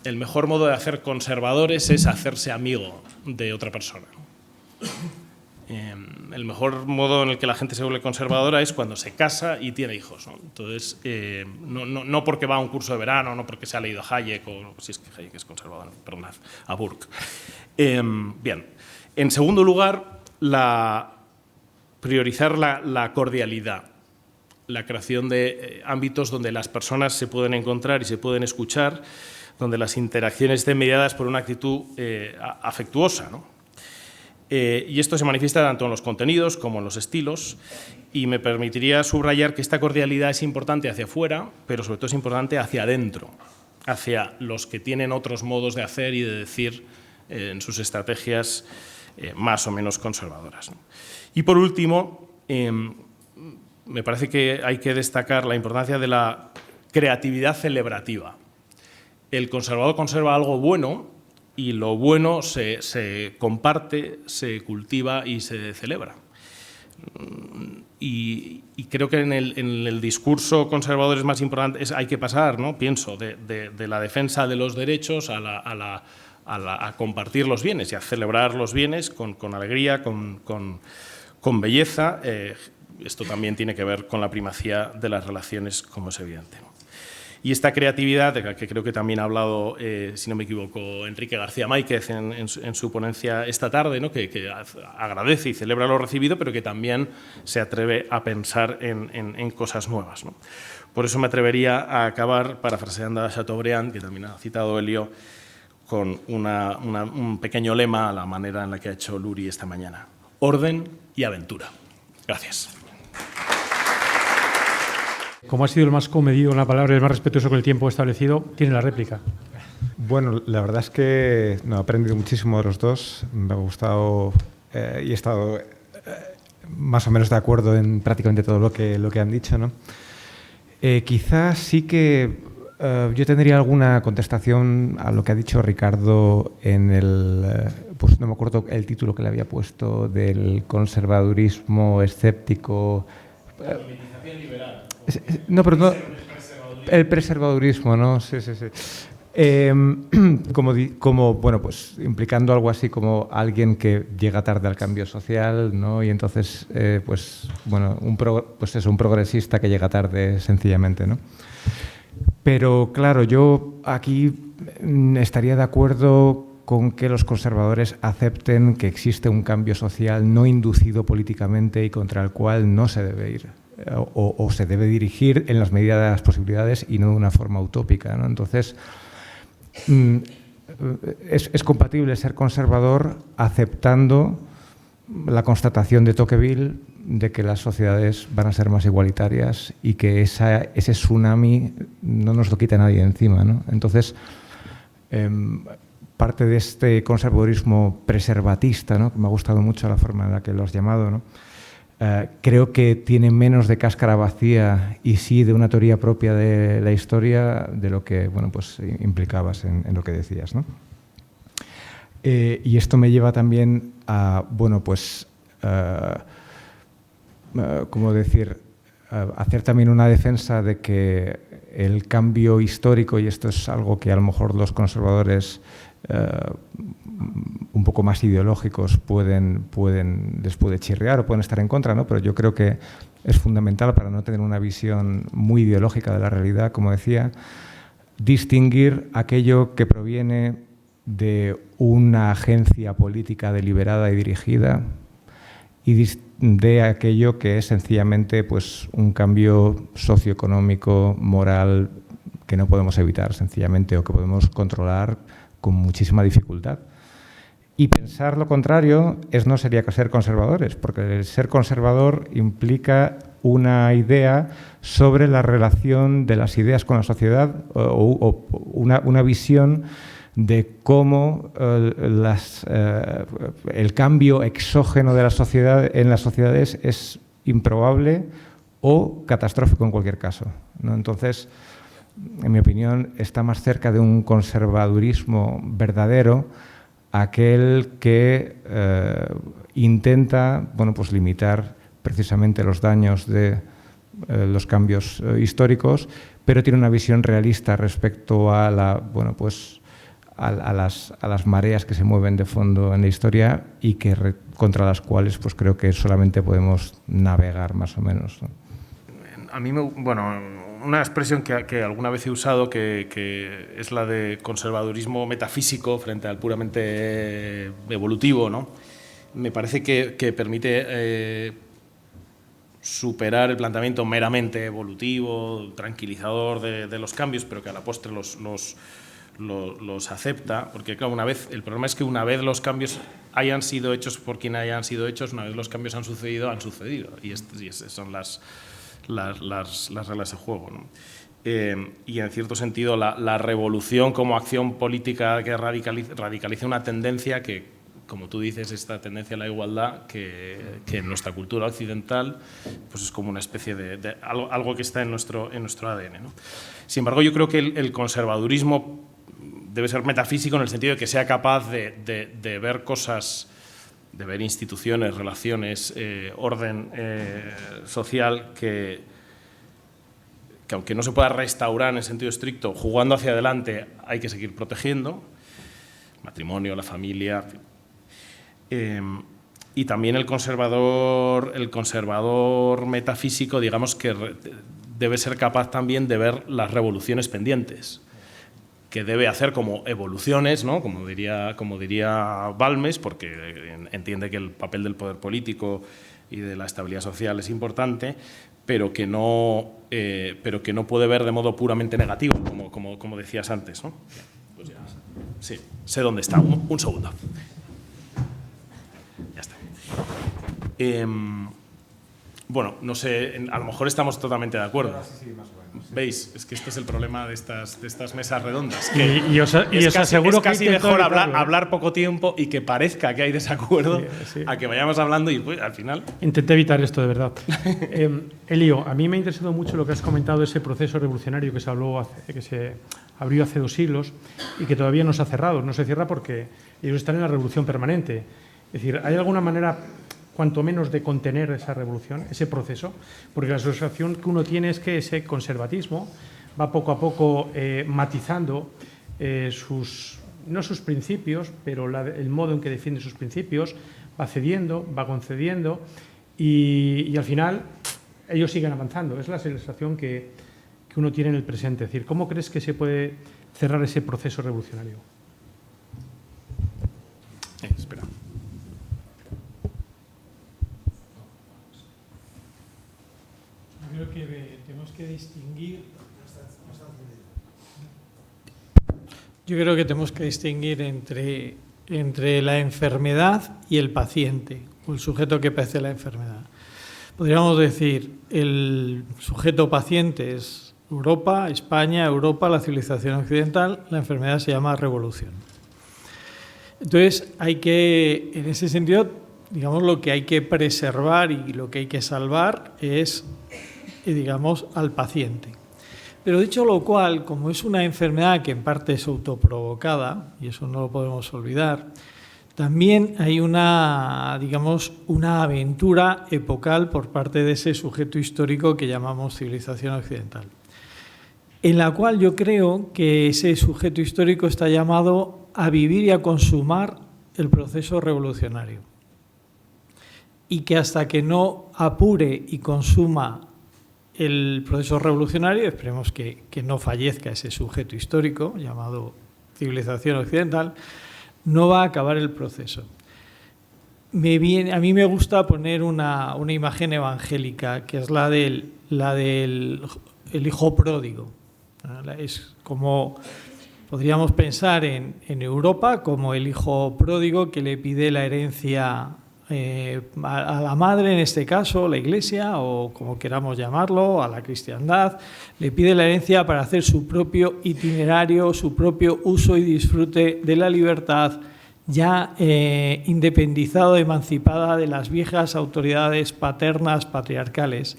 D: El mejor modo de hacer conservadores es hacerse amigo de otra persona. El mejor modo en el que la gente se vuelve conservadora es cuando se casa y tiene hijos, ¿no? Entonces, no porque va a un curso de verano, no porque se ha leído a Hayek, o si es que Hayek es conservador, perdonad, a Burke. Bien. En segundo lugar, priorizar la cordialidad, la creación de ámbitos donde las personas se pueden encontrar y se pueden escuchar, donde las interacciones estén mediadas por una actitud afectuosa, ¿no? Y esto se manifiesta tanto en los contenidos como en los estilos, y me permitiría subrayar que esta cordialidad es importante hacia afuera, pero sobre todo es importante hacia adentro, hacia los que tienen otros modos de hacer y de decir en sus estrategias más o menos conservadoras, ¿no? Y por último, me parece que hay que destacar la importancia de la creatividad celebrativa. El conservador conserva algo bueno y lo bueno se comparte, se cultiva y se celebra. Y creo que en el discurso conservador es más importante, hay que pasar, ¿no? Pienso, de la defensa de los derechos a compartir los bienes y a celebrar los bienes con alegría, con belleza. Esto también tiene que ver con la primacía de las relaciones, como es evidente, ¿no? Y esta creatividad, de la que creo que también ha hablado, si no me equivoco, Enrique García Máiquez en su ponencia esta tarde, ¿no? que agradece y celebra lo recibido, pero que también se atreve a pensar en cosas nuevas, ¿no? Por eso me atrevería a acabar parafraseando a Chateaubriand, que también ha citado Elio, con un pequeño lema a la manera en la que ha hecho Luri esta mañana: orden y aventura. Gracias.
A: Como ha sido el más comedido en la palabra y el más respetuoso con el tiempo establecido, tiene la réplica.
B: Bueno, la verdad es que he aprendido muchísimo de los dos. Me ha gustado y he estado más o menos de acuerdo en prácticamente todo lo que han dicho, ¿no? Quizás sí que yo tendría alguna contestación a lo que ha dicho Ricardo en pues no me acuerdo el título que le había puesto, del conservadurismo escéptico. Liberal. No, pero no. El preservadurismo, ¿no? Sí. Como bueno, pues implicando algo así como alguien que llega tarde al cambio social, ¿no? Y entonces, pues bueno, un progresista que llega tarde sencillamente, ¿no? Pero claro, yo aquí estaría de acuerdo con que los conservadores acepten que existe un cambio social no inducido políticamente y contra el cual no se debe ir o se debe dirigir en las medidas de las posibilidades y no de una forma utópica, ¿no? Entonces, es compatible ser conservador aceptando la constatación de Tocqueville de que las sociedades van a ser más igualitarias y que ese tsunami no nos lo quita nadie de encima, ¿no? Entonces, parte de este conservadurismo preservatista, ¿no? Que me ha gustado mucho la forma en la que lo has llamado, ¿no? Creo que tiene menos de cáscara vacía y sí de una teoría propia de la historia de lo que, bueno, pues implicabas en lo que decías, ¿no? Y esto me lleva también a, bueno, pues, ¿cómo decir? Hacer también una defensa de que el cambio histórico, y esto es algo que a lo mejor los conservadores un poco más ideológicos les puede chirriar o pueden estar en contra, ¿no? Pero yo creo que es fundamental, para no tener una visión muy ideológica de la realidad, como decía, distinguir aquello que proviene de una agencia política deliberada y dirigida y de aquello que es sencillamente, pues, un cambio socioeconómico, moral, que no podemos evitar sencillamente o que podemos controlar con muchísima dificultad. Y pensar lo contrario no sería ser conservadores, porque el ser conservador implica una idea sobre la relación de las ideas con la sociedad o una visión de cómo el cambio exógeno de la sociedad en las sociedades es improbable o catastrófico en cualquier caso, ¿no? Entonces, en mi opinión, está más cerca de un conservadurismo verdadero aquel que intenta, bueno, pues limitar precisamente los daños de los cambios históricos, pero tiene una visión realista respecto a a las mareas que se mueven de fondo en la historia y contra las cuales pues creo que solamente podemos navegar más o menos, ¿no?
D: A mí, una expresión que alguna vez he usado que es la de conservadurismo metafísico frente al puramente evolutivo, ¿no? Me parece que permite superar el planteamiento meramente evolutivo, tranquilizador de los cambios, pero que a la postre los acepta, porque claro, el problema es que una vez los cambios hayan sido hechos por quien hayan sido hechos, una vez los cambios han sucedido, y esas son las reglas de juego, ¿no? Y en cierto sentido la revolución como acción política que radicaliza una tendencia que, como tú dices, esta tendencia a la igualdad que en nuestra cultura occidental pues es como una especie de algo que está en nuestro ADN, ¿no? Sin embargo, yo creo que el conservadurismo debe ser metafísico en el sentido de que sea capaz de ver cosas, de ver instituciones, relaciones, orden social que aunque no se pueda restaurar en el sentido estricto, jugando hacia adelante hay que seguir protegiendo, el matrimonio, la familia. Y también el conservador metafísico, digamos que debe ser capaz también de ver las revoluciones pendientes, que debe hacer como evoluciones, ¿no? Como diría Balmes, porque entiende que el papel del poder político y de la estabilidad social es importante, pero que no puede ver de modo puramente negativo, como decías antes, ¿no? Pues ya, sí, sé dónde está. Un segundo. Ya está. Bueno, no sé, a lo mejor estamos totalmente de acuerdo. ¿Veis? Es que este es el problema de estas mesas redondas.
A: Y os aseguro
D: es casi
A: que
D: mejor hablar poco tiempo y que parezca que hay desacuerdo
A: sí.
D: a que vayamos hablando y pues, al final…
A: Intenté evitar esto, de verdad. Elio, a mí me ha interesado mucho lo que has comentado de ese proceso revolucionario que se abrió hace 2 siglos y que todavía no se ha cerrado. No se cierra porque ellos están en la revolución permanente. Es decir, ¿hay alguna manera, cuanto menos, de contener esa revolución, ese proceso? Porque la sensación que uno tiene es que ese conservatismo va poco a poco matizando no sus principios, pero el modo en que defiende sus principios, va cediendo, va concediendo y al final ellos siguen avanzando. Es la sensación que uno tiene en el presente. Es decir, ¿cómo crees que se puede cerrar ese proceso revolucionario?
D: Espera.
C: Creo que tenemos que distinguir. Yo creo que tenemos que distinguir entre la enfermedad y el paciente, o el sujeto que padece la enfermedad. Podríamos decir, el sujeto paciente es Europa, España, la civilización occidental, la enfermedad se llama revolución. Entonces, en ese sentido, digamos, lo que hay que preservar y lo que hay que salvar es, digamos, al paciente. Pero dicho lo cual, como es una enfermedad que en parte es autoprovocada, y eso no lo podemos olvidar, también hay una aventura epocal por parte de ese sujeto histórico que llamamos civilización occidental, en la cual yo creo que ese sujeto histórico está llamado a vivir y a consumar el proceso revolucionario. Y que hasta que no apure y consuma el proceso revolucionario, esperemos que no fallezca ese sujeto histórico llamado civilización occidental, no va a acabar el proceso. A mí me gusta poner una imagen evangélica, que es la del hijo pródigo. Es como Podríamos pensar en Europa como el hijo pródigo que le pide la herencia a la madre, en este caso, la Iglesia, o como queramos llamarlo, a la cristiandad, le pide la herencia para hacer su propio itinerario, su propio uso y disfrute de la libertad, ya independizado, emancipada de las viejas autoridades paternas, patriarcales.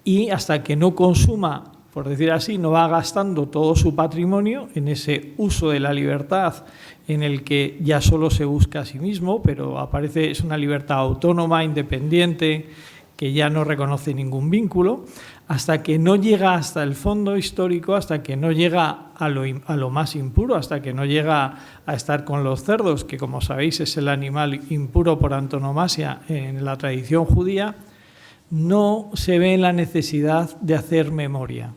C: Y hasta que no consuma, por decir así, no va gastando todo su patrimonio en ese uso de la libertad en el que ya solo se busca a sí mismo, pero es una libertad autónoma, independiente, que ya no reconoce ningún vínculo, hasta que no llega hasta el fondo histórico, hasta que no llega a lo más impuro, hasta que no llega a estar con los cerdos, que como sabéis es el animal impuro por antonomasia en la tradición judía, no se ve la necesidad de hacer memoria.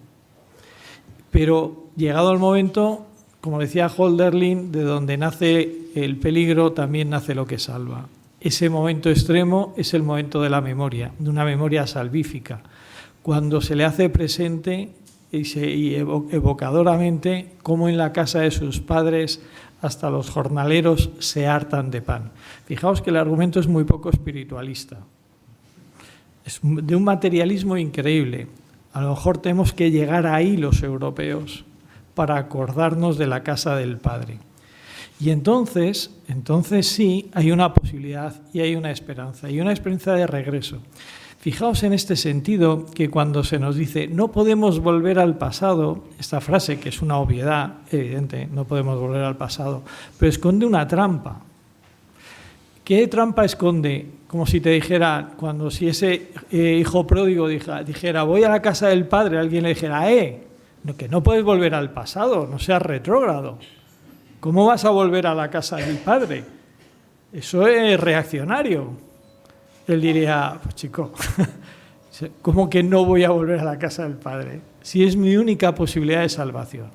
C: Pero llegado el momento, como decía Hölderlin, de donde nace el peligro también nace lo que salva. Ese momento extremo es el momento de la memoria, de una memoria salvífica, cuando se le hace presente y evocadoramente cómo en la casa de sus padres hasta los jornaleros se hartan de pan. Fijaos que el argumento es muy poco espiritualista, es de un materialismo increíble. A lo mejor tenemos que llegar ahí los europeos para acordarnos de la casa del Padre. Y entonces sí hay una posibilidad y hay una esperanza de regreso. Fijaos en este sentido que cuando se nos dice no podemos volver al pasado, esta frase que es una obviedad evidente, no podemos volver al pasado, pero esconde una trampa. ¿Qué trampa esconde? Como si te dijera, si ese hijo pródigo dijera voy a la casa del padre, alguien le dijera, que no puedes volver al pasado, no seas retrógrado. ¿Cómo vas a volver a la casa del padre? Eso es reaccionario. Él diría, pues chico, ¿cómo que no voy a volver a la casa del padre? Si es mi única posibilidad de salvación.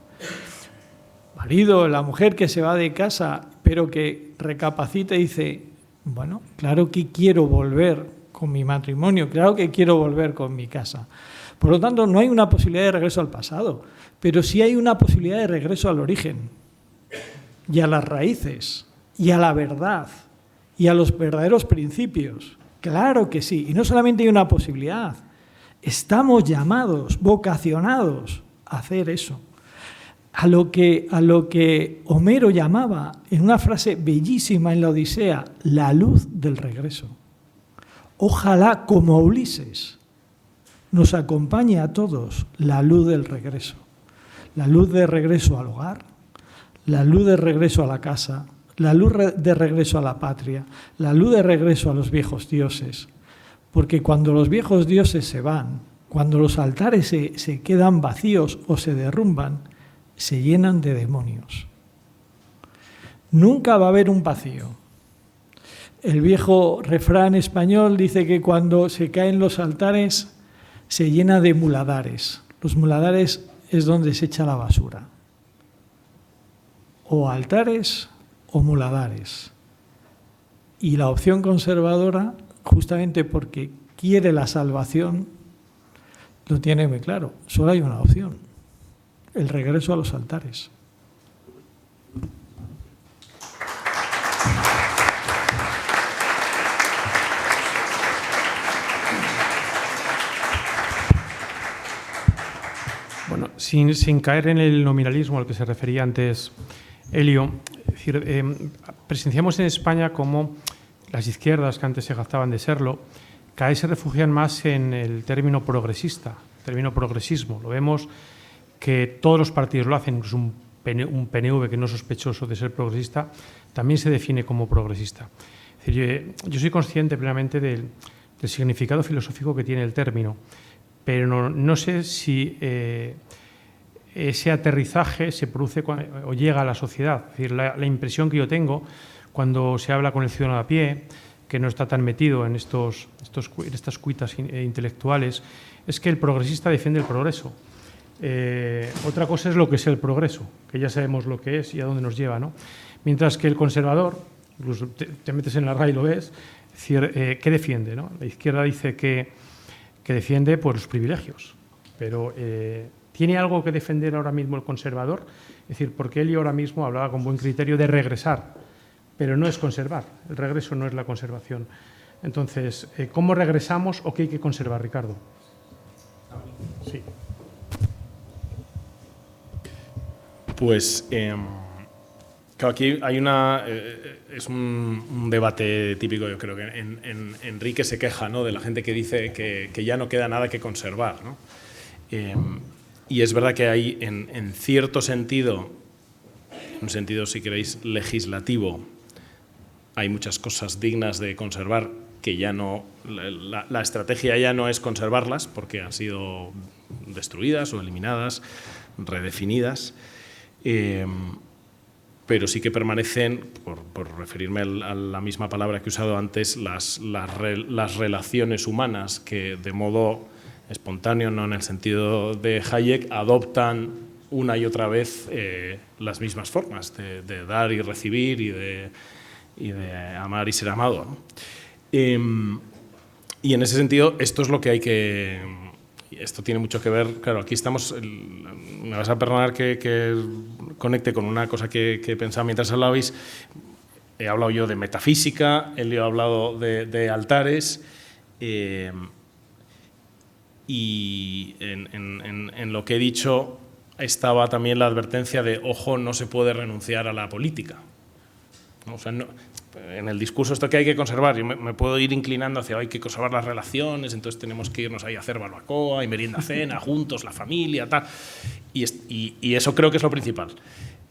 C: Marido, la mujer que se va de casa, pero que recapacita y dice, bueno, claro que quiero volver con mi matrimonio, claro que quiero volver con mi casa. Por lo tanto, no hay una posibilidad de regreso al pasado, pero sí hay una posibilidad de regreso al origen y a las raíces y a la verdad y a los verdaderos principios. Claro que sí, y no solamente hay una posibilidad, estamos llamados, vocacionados a hacer eso. A lo que Homero llamaba, en una frase bellísima en la Odisea, la luz del regreso. Ojalá, como Ulises, nos acompañe a todos la luz del regreso. La luz de regreso al hogar, la luz de regreso a la casa, la luz de regreso a la patria, la luz de regreso a los viejos dioses. Porque cuando los viejos dioses se van, cuando los altares se quedan vacíos o se derrumban, se llenan de demonios. Nunca va a haber un vacío. El viejo refrán español dice que cuando se caen los altares se llena de muladares. Los muladares es donde se echa la basura. O altares o muladares. Y la opción conservadora, justamente porque quiere la salvación, lo tiene muy claro. Solo hay una opción: el regreso a los altares.
A: Bueno, sin caer en el nominalismo al que se refería antes Elio, es decir, presenciamos en España como las izquierdas, que antes se jactaban de serlo, cada vez se refugian más en el término progresista, el término progresismo. Lo vemos que todos los partidos lo hacen, incluso un PNV que no es sospechoso de ser progresista, también se define como progresista. Es decir, yo soy consciente plenamente del significado filosófico que tiene el término, pero no sé si ese aterrizaje se produce o llega a la sociedad. Es decir, la impresión que yo tengo cuando se habla con el ciudadano a pie, que no está tan metido en estas cuitas intelectuales, es que el progresista defiende el progreso. Otra cosa es lo que es el progreso, que ya sabemos lo que es y a dónde nos lleva, ¿no? Mientras que el conservador, incluso te metes en la RAE y lo ves, es decir, ¿qué defiende, no? La izquierda dice que defiende pues, los privilegios, pero ¿Tiene algo que defender ahora mismo el conservador? Es decir, porque Elio ahora mismo hablaba con buen criterio de regresar, pero no es conservar. El regreso no es la conservación. Entonces, ¿cómo regresamos o qué hay que conservar, Ricardo? Sí.
D: Pues, claro, aquí hay es un debate típico, yo creo que Enrique se queja, ¿no?, de la gente que dice que ya no queda nada que conservar, ¿no? Y es verdad que hay, en cierto sentido, un sentido, si queréis, legislativo, hay muchas cosas dignas de conservar que ya no, la estrategia ya no es conservarlas porque han sido destruidas o eliminadas, redefinidas, pero sí que permanecen, por referirme a la misma palabra que he usado antes, las relaciones humanas que de modo espontáneo, no en el sentido de Hayek, adoptan una y otra vez las mismas formas de dar y recibir y de amar y ser amado, ¿no? Y en ese sentido, esto es lo que hay que... Esto tiene mucho que ver, claro, aquí estamos... Me vas a perdonar que conecte con una cosa que pensaba mientras hablabais. He hablado yo de metafísica, Elio ha hablado de altares, y en lo que he dicho estaba también la advertencia de, ojo, no se puede renunciar a la política. O sea, no, en el discurso esto que hay que conservar, yo me puedo ir inclinando hacia hay que conservar las relaciones, entonces tenemos que irnos ahí a hacer barbacoa y merienda cena juntos, la familia, tal, y eso creo que es lo principal.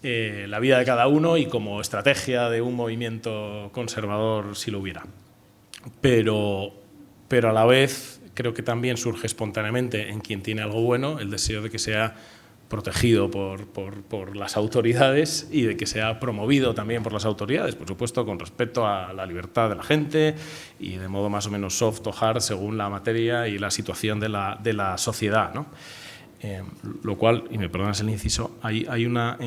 D: La vida de cada uno y como estrategia de un movimiento conservador si lo hubiera. Pero a la vez creo que también surge espontáneamente en quien tiene algo bueno el deseo de que sea protegido por las autoridades y de que sea promovido también por las autoridades, por supuesto, con respecto a la libertad de la gente y de modo más o menos soft o hard según la materia y la situación de la sociedad, ¿no? Lo cual, y me perdonas el inciso, hay una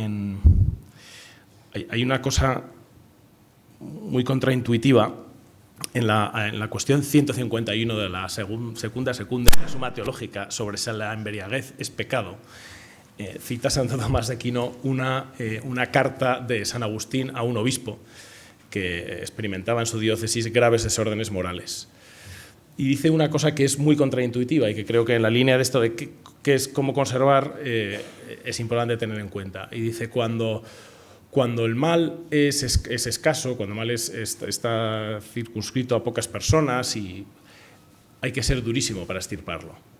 D: cosa muy contraintuitiva en la cuestión 151 de la segunda de la Suma Teológica sobre si la embriaguez es pecado. Cita Santo Tomás de Aquino una carta de San Agustín a un obispo que experimentaba en su diócesis graves desórdenes morales. Y dice una cosa que es muy contraintuitiva y que creo que en la línea de esto de qué es cómo conservar es importante tener en cuenta. Y dice, cuando el mal es escaso, cuando el mal está circunscrito a pocas personas, y hay que ser durísimo para extirparlo.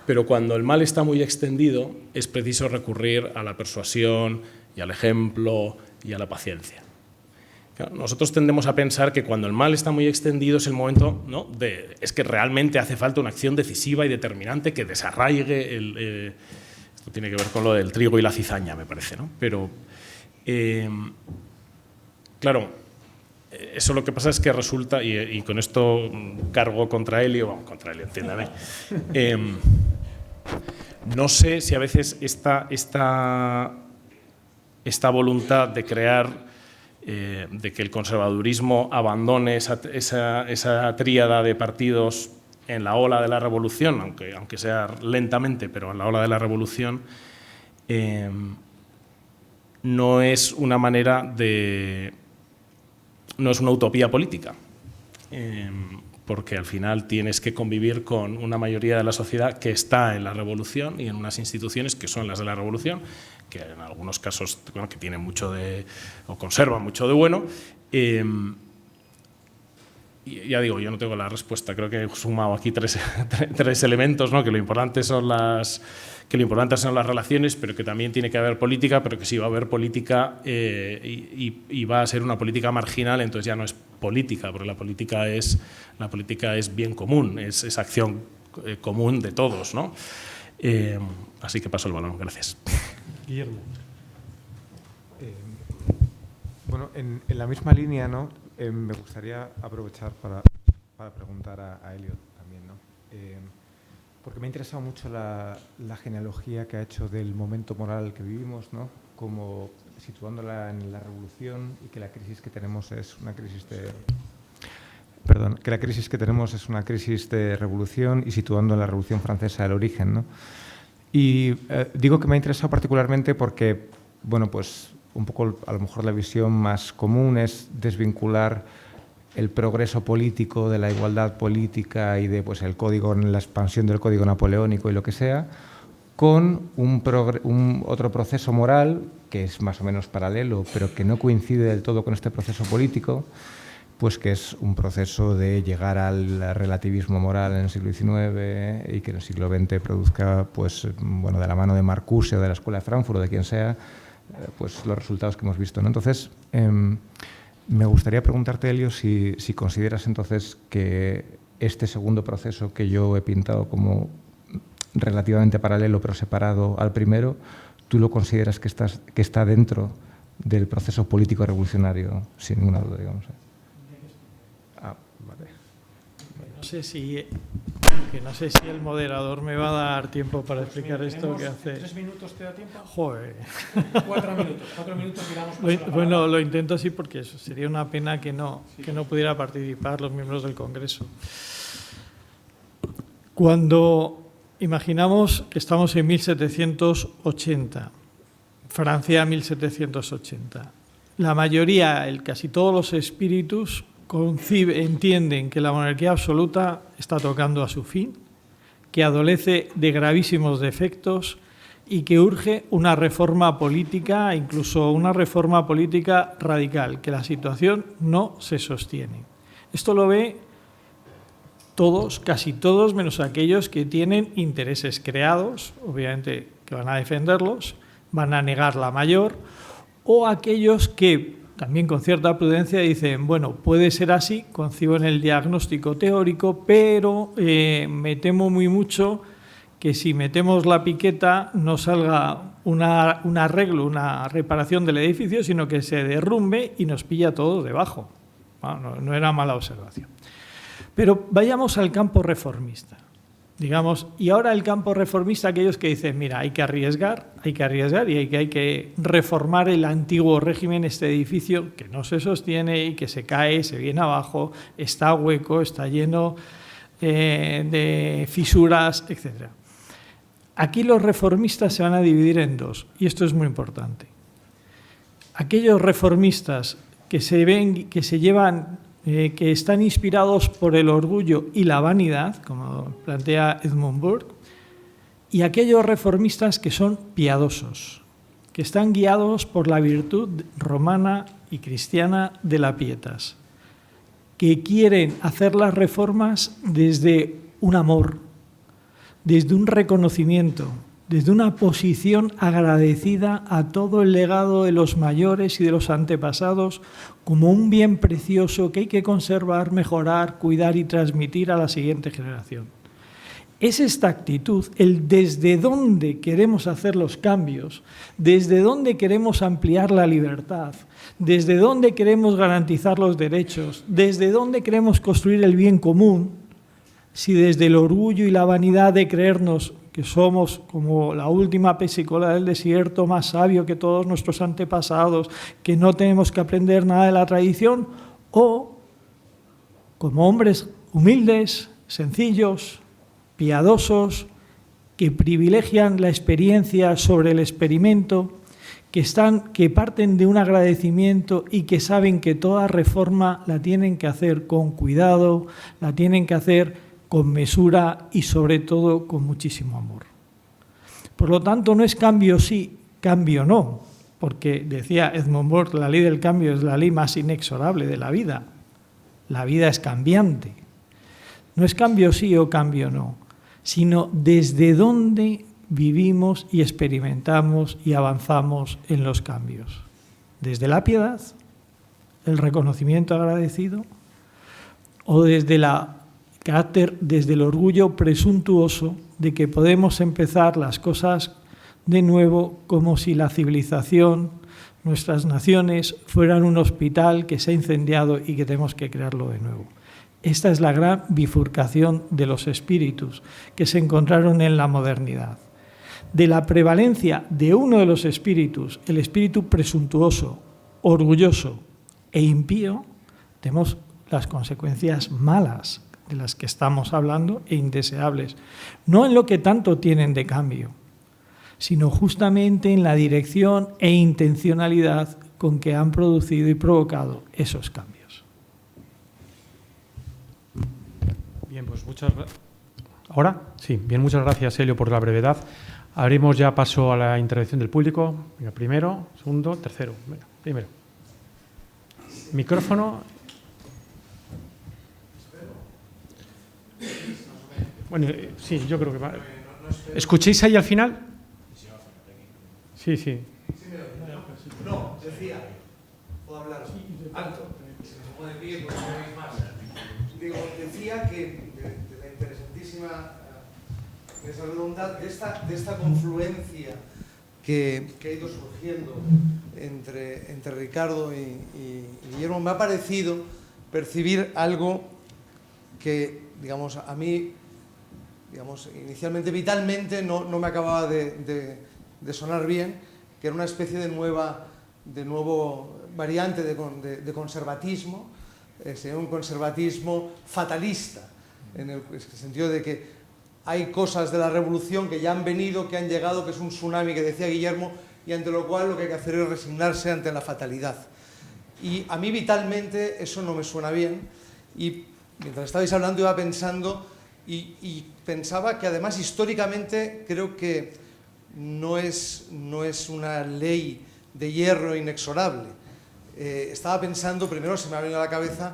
D: Pero cuando el mal está muy extendido, es preciso recurrir a la persuasión y al ejemplo y a la paciencia. Claro, nosotros tendemos a pensar que cuando el mal está muy extendido es el momento, ¿no?, es que realmente hace falta una acción decisiva y determinante que desarraigue esto tiene que ver con lo del trigo y la cizaña, me parece, ¿no? Pero, claro, eso lo que pasa es que resulta, y con esto cargo contra Elio, entiéndame, no sé si a veces esta voluntad de crear, de que el conservadurismo abandone esa tríada de partidos en la ola de la revolución, aunque sea lentamente, pero en la ola de la revolución, no es una manera no es una utopía política, porque al final tienes que convivir con una mayoría de la sociedad que está en la revolución y en unas instituciones que son las de la revolución, que en algunos casos, bueno, que tienen mucho o conservan mucho de bueno. Y ya digo, yo no tengo la respuesta, creo que he sumado aquí tres elementos, ¿no?, que lo importante son las relaciones, pero que también tiene que haber política, pero que sí va a haber política y va a ser una política marginal, entonces ya no es política, porque la política es bien común, es acción común de todos, ¿no? Así que paso el balón, gracias.
A: Guillermo.
B: Bueno, en la misma línea, ¿no?, me gustaría aprovechar para preguntar a Elliot también, ¿no? Porque me ha interesado mucho la genealogía que ha hecho del momento moral que vivimos, ¿no?, como situándola en la revolución y que la crisis que tenemos es una crisis de revolución y situando en la Revolución Francesa el origen, ¿no? Y digo que me ha interesado particularmente porque, bueno, pues un poco a lo mejor la visión más común es desvincular el progreso político de la igualdad política y de pues el código, la expansión del código napoleónico y lo que sea, con otro proceso moral que es más o menos paralelo, pero que no coincide del todo con este proceso político, pues que es un proceso de llegar al relativismo moral en el siglo XIX y que en el siglo XX produzca, pues, bueno, de la mano de Marcuse o de la Escuela de Frankfurt o de quien sea, pues los resultados que hemos visto, ¿no? Entonces, me gustaría preguntarte, Elio, si consideras entonces que este segundo proceso que yo he pintado como relativamente paralelo pero separado al primero, ¿tú lo consideras que está dentro del proceso político revolucionario, sin ninguna duda, digamos? Vale.
C: No sé si el moderador me va a dar tiempo para explicar esto que hace.
A: 3 minutos te da tiempo.
C: Joder.
A: 4 minutos tiramos.
C: Bueno, lo intento así porque eso sería una pena que no pudiera participar los miembros del Congreso. Cuando imaginamos que estamos en 1780, Francia 1780, la mayoría, casi todos los espíritus entienden que la monarquía absoluta está tocando a su fin, que adolece de gravísimos defectos y que urge una reforma política, incluso una reforma política radical, que la situación no se sostiene. Esto lo ve todos, casi todos, menos aquellos que tienen intereses creados, obviamente que van a defenderlos, van a negar la mayor, o aquellos que también con cierta prudencia dicen, bueno, puede ser así, concibo en el diagnóstico teórico, pero me temo muy mucho que si metemos la piqueta no salga un arreglo, una reparación del edificio, sino que se derrumbe y nos pilla a todos debajo. Bueno, no era mala observación. Pero vayamos al campo reformista. Digamos, y ahora el campo reformista, aquellos que dicen, mira, hay que arriesgar y hay que reformar el antiguo régimen, este edificio que no se sostiene y que se cae, se viene abajo, está hueco, está lleno de fisuras, etc. Aquí los reformistas se van a dividir en dos, y esto es muy importante. Aquellos reformistas que que están inspirados por el orgullo y la vanidad, como plantea Edmund Burke, y aquellos reformistas que son piadosos, que están guiados por la virtud romana y cristiana de la pietas, que quieren hacer las reformas desde un amor, desde un reconocimiento, desde una posición agradecida a todo el legado de los mayores y de los antepasados como un bien precioso que hay que conservar, mejorar, cuidar y transmitir a la siguiente generación. Es esta actitud, el desde dónde queremos hacer los cambios, desde dónde queremos ampliar la libertad, desde dónde queremos garantizar los derechos, desde dónde queremos construir el bien común, si desde el orgullo y la vanidad de creernos que somos como la última pesicola del desierto, más sabio que todos nuestros antepasados, que no tenemos que aprender nada de la tradición, o como hombres humildes, sencillos, piadosos, que privilegian la experiencia sobre el experimento, que parten de un agradecimiento y que saben que toda reforma la tienen que hacer con cuidado, la tienen que hacer con mesura y sobre todo con muchísimo amor. Por lo tanto, no es cambio sí, cambio no, porque decía Edmund Burke, la ley del cambio es la ley más inexorable de la vida. La vida es cambiante. No es cambio sí o cambio no, sino desde dónde vivimos y experimentamos y avanzamos en los cambios. Desde la piedad, el reconocimiento agradecido, o desde desde el orgullo presuntuoso de que podemos empezar las cosas de nuevo como si la civilización, nuestras naciones, fueran un hospital que se ha incendiado y que tenemos que crearlo de nuevo. Esta es la gran bifurcación de los espíritus que se encontraron en la modernidad. De la prevalencia de uno de los espíritus, el espíritu presuntuoso, orgulloso e impío, tenemos las consecuencias malas de las que estamos hablando e indeseables. No en lo que tanto tienen de cambio, sino justamente en la dirección e intencionalidad con que han producido y provocado esos cambios.
A: Bien, pues muchas gracias. ¿Ahora? Sí, bien, muchas gracias, Helio, por la brevedad. Abrimos ya paso a la intervención del público. Venga, primero, segundo, tercero. Venga, primero. Micrófono. Bueno, sí, yo creo que va. ¿Escuchéis ahí al final? Sí, sí.
E: No, decía, puedo hablar alto, se me pone pie porque no veis más. Digo, decía que de la interesantísima mesa redonda, de esta confluencia que ha ido surgiendo entre Ricardo y Guillermo, me ha parecido percibir algo que, digamos, a mí, digamos, inicialmente, vitalmente, no me acababa de sonar bien, que era una especie de nuevo variante de conservatismo, sería un conservatismo fatalista, en el sentido de que hay cosas de la revolución que ya han venido, que han llegado, que es un tsunami que decía Guillermo, y ante lo cual lo que hay que hacer es resignarse ante la fatalidad. Y a mí vitalmente eso no me suena bien, y mientras estabais hablando iba pensando, y pensaba que además históricamente creo que no es una ley de hierro inexorable. Estaba pensando, primero se me ha venido a la cabeza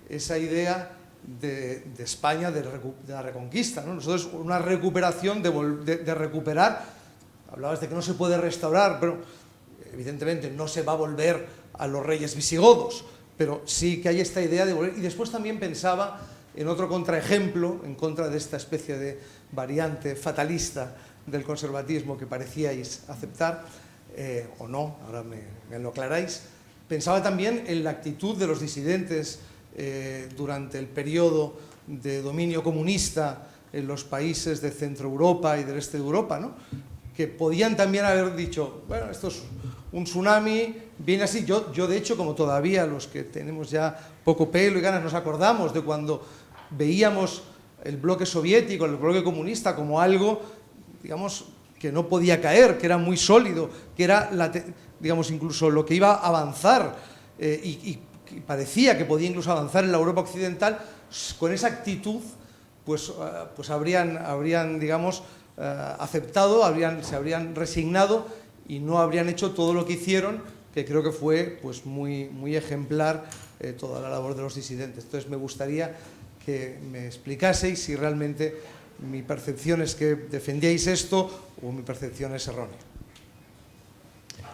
E: esa idea de España, de la Reconquista, ¿no? Nosotros una recuperación, de recuperar, hablabas de que no se puede restaurar, pero evidentemente no se va a volver a los reyes visigodos, pero sí que hay esta idea de volver. Y después también pensaba en otro contraejemplo, en contra de esta especie de variante fatalista del conservatismo que parecíais aceptar, o no, ahora me lo aclaráis. Pensaba también en la actitud de los disidentes durante el periodo de dominio comunista en los países de Centro Europa y del este de Europa, ¿no? Que podían también haber dicho, bueno, esto es un tsunami, viene así. Yo de hecho, como todavía los que tenemos ya poco pelo y ganas nos acordamos de cuando veíamos el bloque soviético, el bloque comunista como algo, digamos, que no podía caer, que era muy sólido, que era, digamos, incluso lo que iba a avanzar y parecía que podía incluso avanzar en la Europa occidental, con esa actitud, pues habrían digamos, aceptado, se habrían resignado y no habrían hecho todo lo que hicieron, que creo que fue pues muy ejemplar toda la labor de los disidentes. Entonces me gustaría que me explicaseis si realmente mi percepción es que defendíais esto o mi percepción es errónea.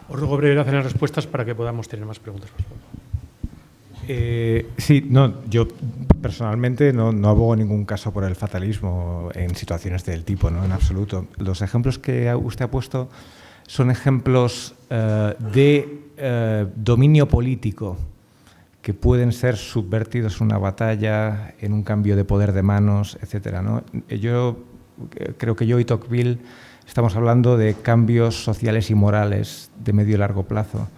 A: Os ruego brevedad en las respuestas para que podamos tener más preguntas.
B: Sí, no, yo personalmente no abogo en ningún caso por el fatalismo en situaciones del tipo, ¿no? En absoluto. Los ejemplos que usted ha puesto son ejemplos de dominio político que pueden ser subvertidos en una batalla, en un cambio de poder de manos, etcétera, ¿no? Yo creo que yo y Tocqueville estamos hablando de cambios sociales y morales de medio y largo plazo.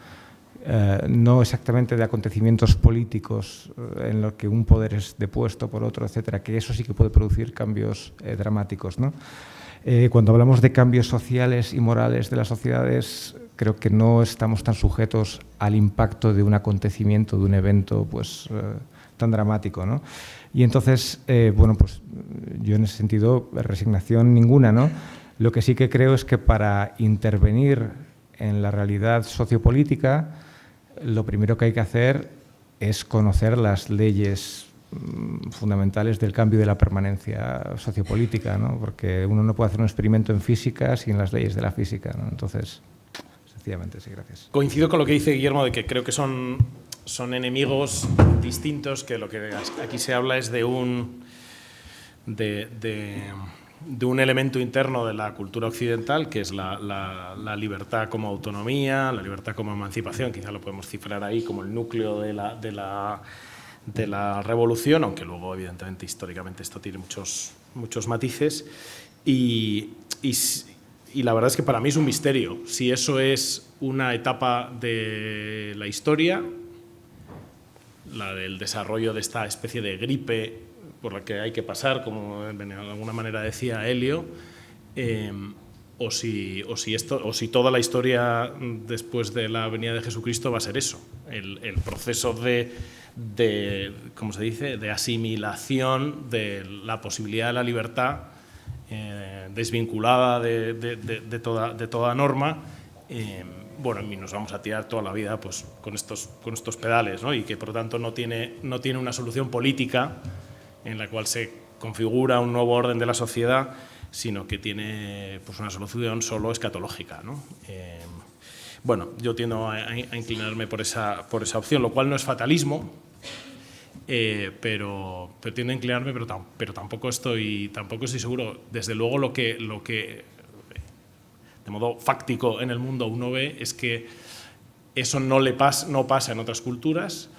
B: No exactamente de acontecimientos políticos en los que un poder es depuesto por otro, etcétera, que eso sí que puede producir cambios dramáticos, ¿no? Cuando hablamos de cambios sociales y morales de las sociedades, creo que no estamos tan sujetos al impacto de un acontecimiento, de un evento pues, tan dramático, ¿no? Y entonces, bueno, pues yo en ese sentido, resignación ninguna, ¿no? Lo que sí que creo es que para intervenir en la realidad sociopolítica, lo primero que hay que hacer es conocer las leyes fundamentales del cambio y de la permanencia sociopolítica, ¿no? Porque uno no puede hacer un experimento en física sin las leyes de la física, ¿no? Entonces, sencillamente, sí, gracias.
D: Coincido con lo que dice Guillermo, de que creo que son enemigos distintos, que lo que aquí se habla es de un elemento interno de la cultura occidental, que es la libertad como autonomía, la libertad como emancipación, quizá lo podemos cifrar ahí como el núcleo de la revolución, aunque luego, evidentemente, históricamente esto tiene muchos matices. Y la verdad es que para mí es un misterio si eso es una etapa de la historia, la del desarrollo de esta especie de gripe por la que hay que pasar, como de alguna manera decía Helio, o si toda la historia después de la venida de Jesucristo va a ser eso, el proceso de ¿cómo se dice?, de asimilación de la posibilidad de la libertad desvinculada de toda norma. Bueno, y nos vamos a tirar toda la vida pues, con estos pedales, ¿no? Y que por lo tanto no tiene una solución política en la cual se configura un nuevo orden de la sociedad, sino que tiene pues, una solución solo escatológica, ¿no? Bueno, yo tiendo a inclinarme por esa opción, lo cual no es fatalismo, pero tiendo a inclinarme, pero tampoco estoy seguro. Desde luego lo que de modo fáctico en el mundo uno ve es que eso no pasa en otras culturas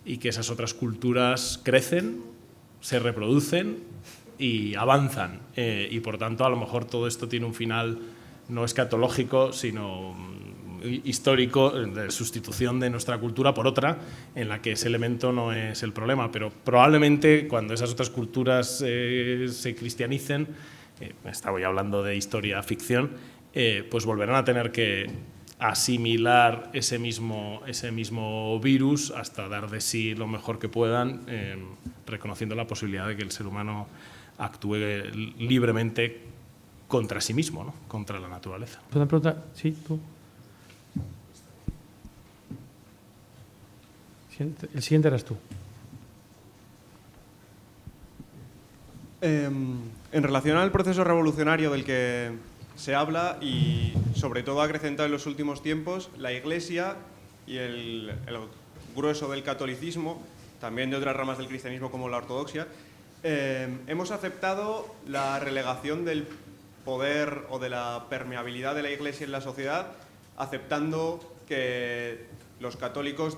D: y que esas otras culturas crecen, se reproducen y avanzan. Y por tanto, a lo mejor todo esto tiene un final no escatológico, sino histórico, de sustitución de nuestra cultura por otra, en la que ese elemento no es el problema. Pero probablemente cuando esas otras culturas se cristianicen, estaba ya hablando de historia-ficción, pues volverán a tener que asimilar ese mismo virus hasta dar de sí lo mejor que puedan, reconociendo la posibilidad de que el ser humano actúe libremente contra sí mismo, ¿no? Contra la naturaleza.
A: ¿Puedo preguntar? Sí, tú. El siguiente eras tú.
F: En relación al proceso revolucionario del que se habla y sobre todo acrecentado en los últimos tiempos, la Iglesia y el grueso del catolicismo, también de otras ramas del cristianismo como la ortodoxia, hemos aceptado la relegación del poder o de la permeabilidad de la Iglesia en la sociedad, aceptando que los católicos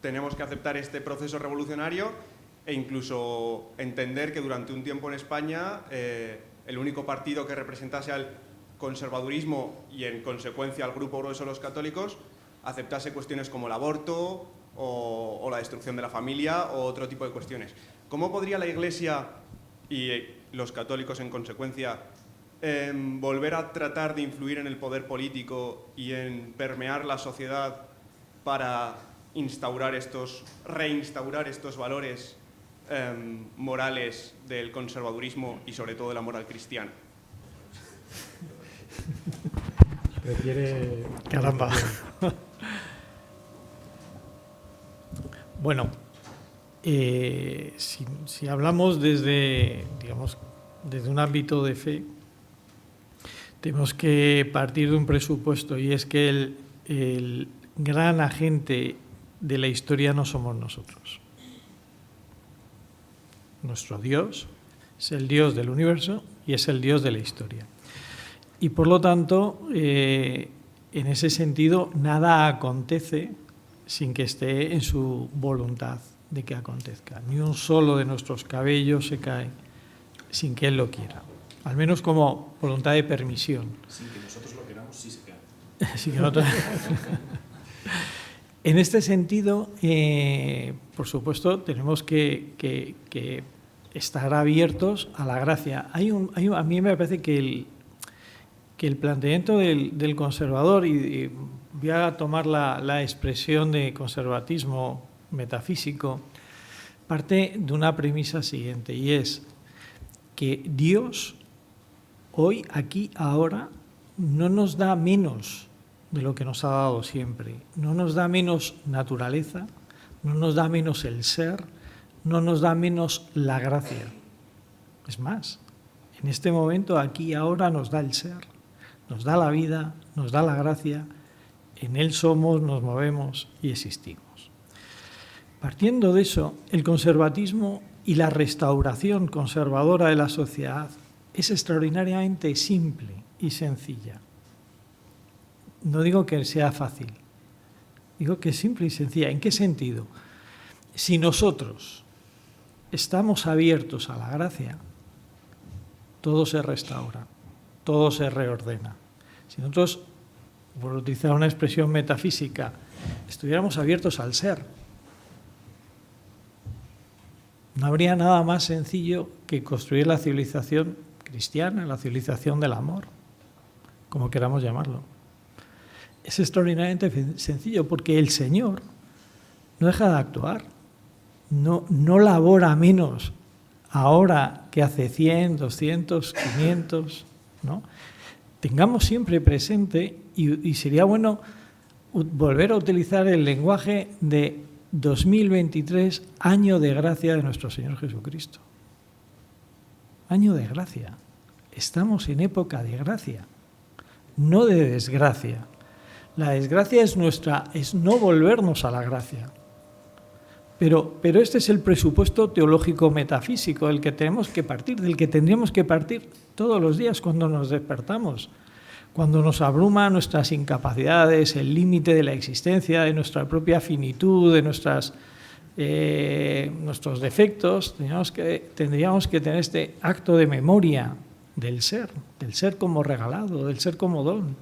F: tenemos que aceptar este proceso revolucionario e incluso entender que durante un tiempo en España el único partido que representase al conservadurismo y en consecuencia al grupo grueso de los católicos aceptase cuestiones como el aborto o la destrucción de la familia o otro tipo de cuestiones. ¿Cómo podría la Iglesia y los católicos en consecuencia volver a tratar de influir en el poder político y en permear la sociedad para reinstaurar estos valores morales del conservadurismo y sobre todo de la moral cristiana?
C: Caramba. Bueno, si hablamos desde un ámbito de fe, tenemos que partir de un presupuesto, y es que el gran agente de la historia no somos nosotros. Nuestro Dios es el Dios del universo y es el Dios de la historia. Y por lo tanto, en ese sentido, nada acontece sin que esté en su voluntad de que acontezca. Ni un solo de nuestros cabellos se cae sin que Él lo quiera. Al menos como voluntad de permisión.
D: Sin que nosotros lo queramos, sí se cae.
C: Sí que nosotros... En este sentido, por supuesto, tenemos que estar abiertos a la gracia. A mí me parece que el planteamiento del conservador, y voy a tomar la expresión de conservatismo metafísico, parte de una premisa siguiente, y es que Dios hoy, aquí, ahora, no nos da menos de lo que nos ha dado siempre. No nos da menos naturaleza, no nos da menos el ser, no nos da menos la gracia. Es más, en este momento, aquí, ahora, nos da el ser, nos da la vida, nos da la gracia, en Él somos, nos movemos y existimos. Partiendo de eso, el conservatismo y la restauración conservadora de la sociedad es extraordinariamente simple y sencilla. No digo que sea fácil, digo que es simple y sencilla. ¿En qué sentido? Si nosotros estamos abiertos a la gracia, todo se restaura, todo se reordena. Si nosotros, por utilizar una expresión metafísica, estuviéramos abiertos al ser, no habría nada más sencillo que construir la civilización cristiana, la civilización del amor. como queramos llamarlo. Es extraordinariamente sencillo porque el Señor no deja de actuar, no labora menos ahora que hace 100, 200, 500, ¿no? Tengamos siempre presente, y sería bueno volver a utilizar el lenguaje de 2023, año de gracia de nuestro Señor Jesucristo. Año de gracia. Estamos en época de gracia, no de desgracia. La desgracia es no volvernos a la gracia. Pero este es el presupuesto teológico metafísico del que tenemos que partir, del que tendríamos que partir todos los días cuando nos despertamos, cuando nos abruma nuestras incapacidades, el límite de la existencia, de nuestra propia finitud, de nuestros defectos. Tendríamos que tener este acto de memoria del ser como regalado, del ser como don.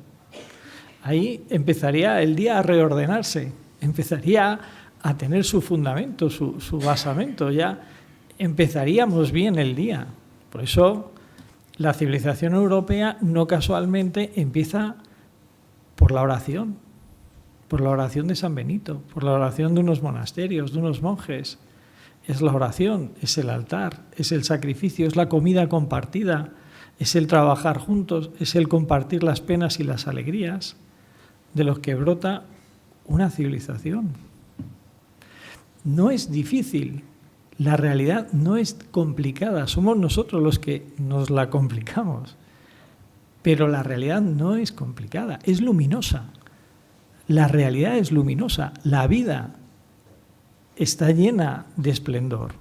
C: Ahí empezaría el día a reordenarse, empezaría a tener su fundamento, su basamento, ya empezaríamos bien el día. Por eso la civilización europea no casualmente empieza por la oración de San Benito, por la oración de unos monasterios, de unos monjes. Es la oración, es el altar, es el sacrificio, es la comida compartida, es el trabajar juntos, es el compartir las penas y las alegrías de los que brota una civilización. No es difícil, la realidad no es complicada, somos nosotros los que nos la complicamos, pero la realidad no es complicada, es luminosa. La realidad es luminosa, la vida está llena de esplendor.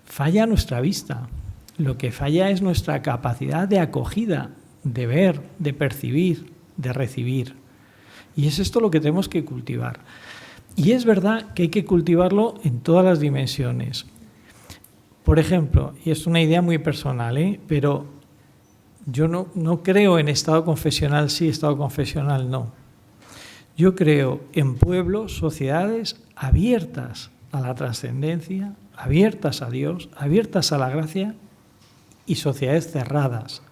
C: Falla nuestra vista, lo que falla es nuestra capacidad de acogida, de ver, de percibir, de recibir. Y es esto lo que tenemos que cultivar. Y es verdad que hay que cultivarlo en todas las dimensiones. Por ejemplo, y es una idea muy personal, pero yo no creo en estado confesional sí, estado confesional no. Yo creo en pueblos, sociedades abiertas a la trascendencia, abiertas a Dios, abiertas a la gracia, y sociedades cerradas.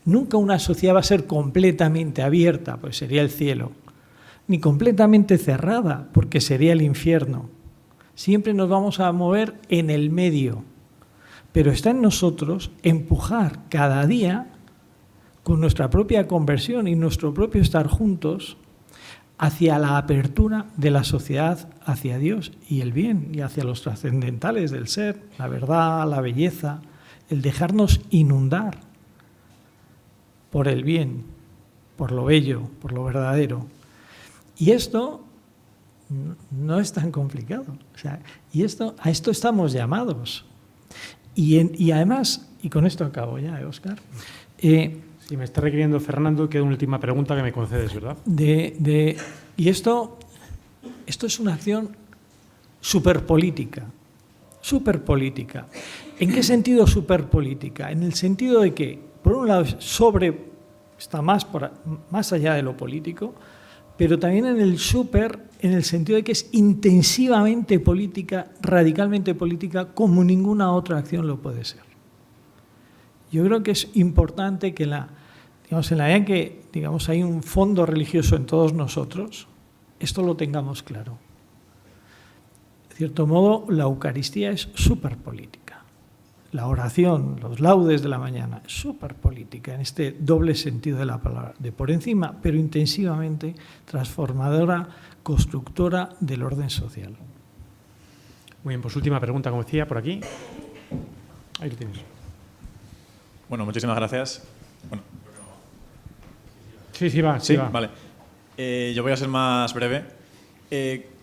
C: Nunca una sociedad va a ser completamente abierta, pues sería el cielo, ni completamente cerrada, porque sería el infierno. Siempre nos vamos a mover en el medio, pero está en nosotros empujar cada día con nuestra propia conversión y nuestro propio estar juntos hacia la apertura de la sociedad hacia Dios y el bien, y hacia los trascendentales del ser, la verdad, la belleza, el dejarnos inundar por el bien, por lo bello, por lo verdadero. Y esto no es tan complicado. O sea, a esto estamos llamados. Y además, y con esto acabo ya, Óscar.
A: Si me está requiriendo Fernando, queda una última pregunta que me concedes, ¿verdad?
C: Y esto es una acción superpolítica. Superpolítica. ¿En qué sentido superpolítica? En el sentido de que, por un lado, está más allá de lo político, pero también en el sentido de que es intensivamente política, radicalmente política, como ninguna otra acción lo puede ser. Yo creo que es importante que en la medida en que hay un fondo religioso en todos nosotros, esto lo tengamos claro. De cierto modo, la Eucaristía es superpolítica. La oración, los laudes de la mañana, es superpolítica en este doble sentido de la palabra, de por encima, pero intensivamente transformadora, constructora del orden social.
A: Muy bien, pues última pregunta, como decía, por aquí. Ahí lo tienes.
G: Bueno, muchísimas gracias. Bueno.
A: Sí, va.
G: Vale. Yo voy a ser más breve.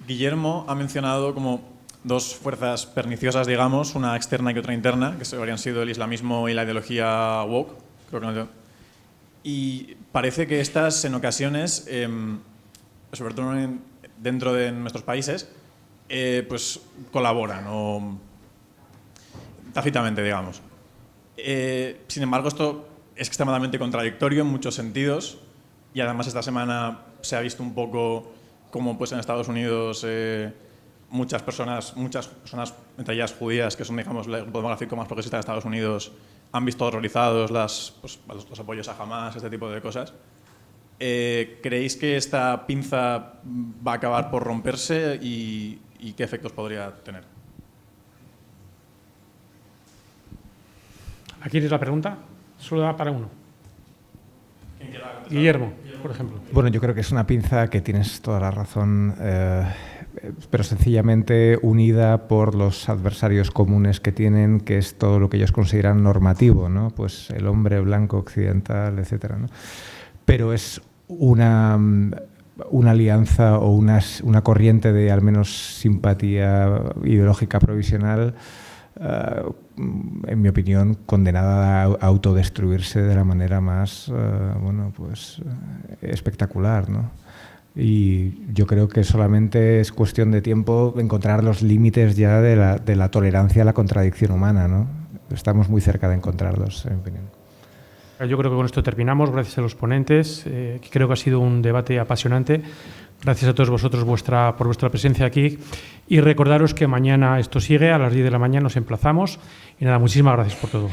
G: Guillermo ha mencionado como dos fuerzas perniciosas, digamos, una externa y otra interna, que habrían sido el islamismo y la ideología woke. Creo que no. Y parece que estas, en ocasiones, sobre todo dentro de nuestros países, pues colaboran, o tácitamente, digamos. Sin embargo, esto es extremadamente contradictorio en muchos sentidos, y además esta semana se ha visto un poco cómo pues, en Estados Unidos muchas personas, entre ellas judías, que son, digamos, el grupo demográfico más progresista de Estados Unidos, han visto horrorizados los apoyos a Hamas, este tipo de cosas. ¿Creéis que esta pinza va a acabar por romperse y qué efectos podría tener?
A: ¿Aquí tienes la pregunta? Solo da para uno. Guillermo, por ejemplo.
B: Bueno, yo creo que es una pinza que tienes toda la razón, pero sencillamente unida por los adversarios comunes que tienen, que es todo lo que ellos consideran normativo, ¿no? Pues el hombre blanco occidental, etcétera, ¿no? Pero es una alianza o una corriente de al menos simpatía ideológica provisional, en mi opinión, condenada a autodestruirse de la manera más espectacular, ¿no? Y yo creo que solamente es cuestión de tiempo encontrar los límites ya de la tolerancia a la contradicción humana, ¿no? Estamos muy cerca de encontrarlos, en mi opinión.
A: Yo creo que con esto terminamos. Gracias a los ponentes. Creo que ha sido un debate apasionante. Gracias a todos vosotros por vuestra presencia aquí. Y recordaros que mañana esto sigue, a las 10 de la mañana nos emplazamos. Y nada, muchísimas gracias por todo.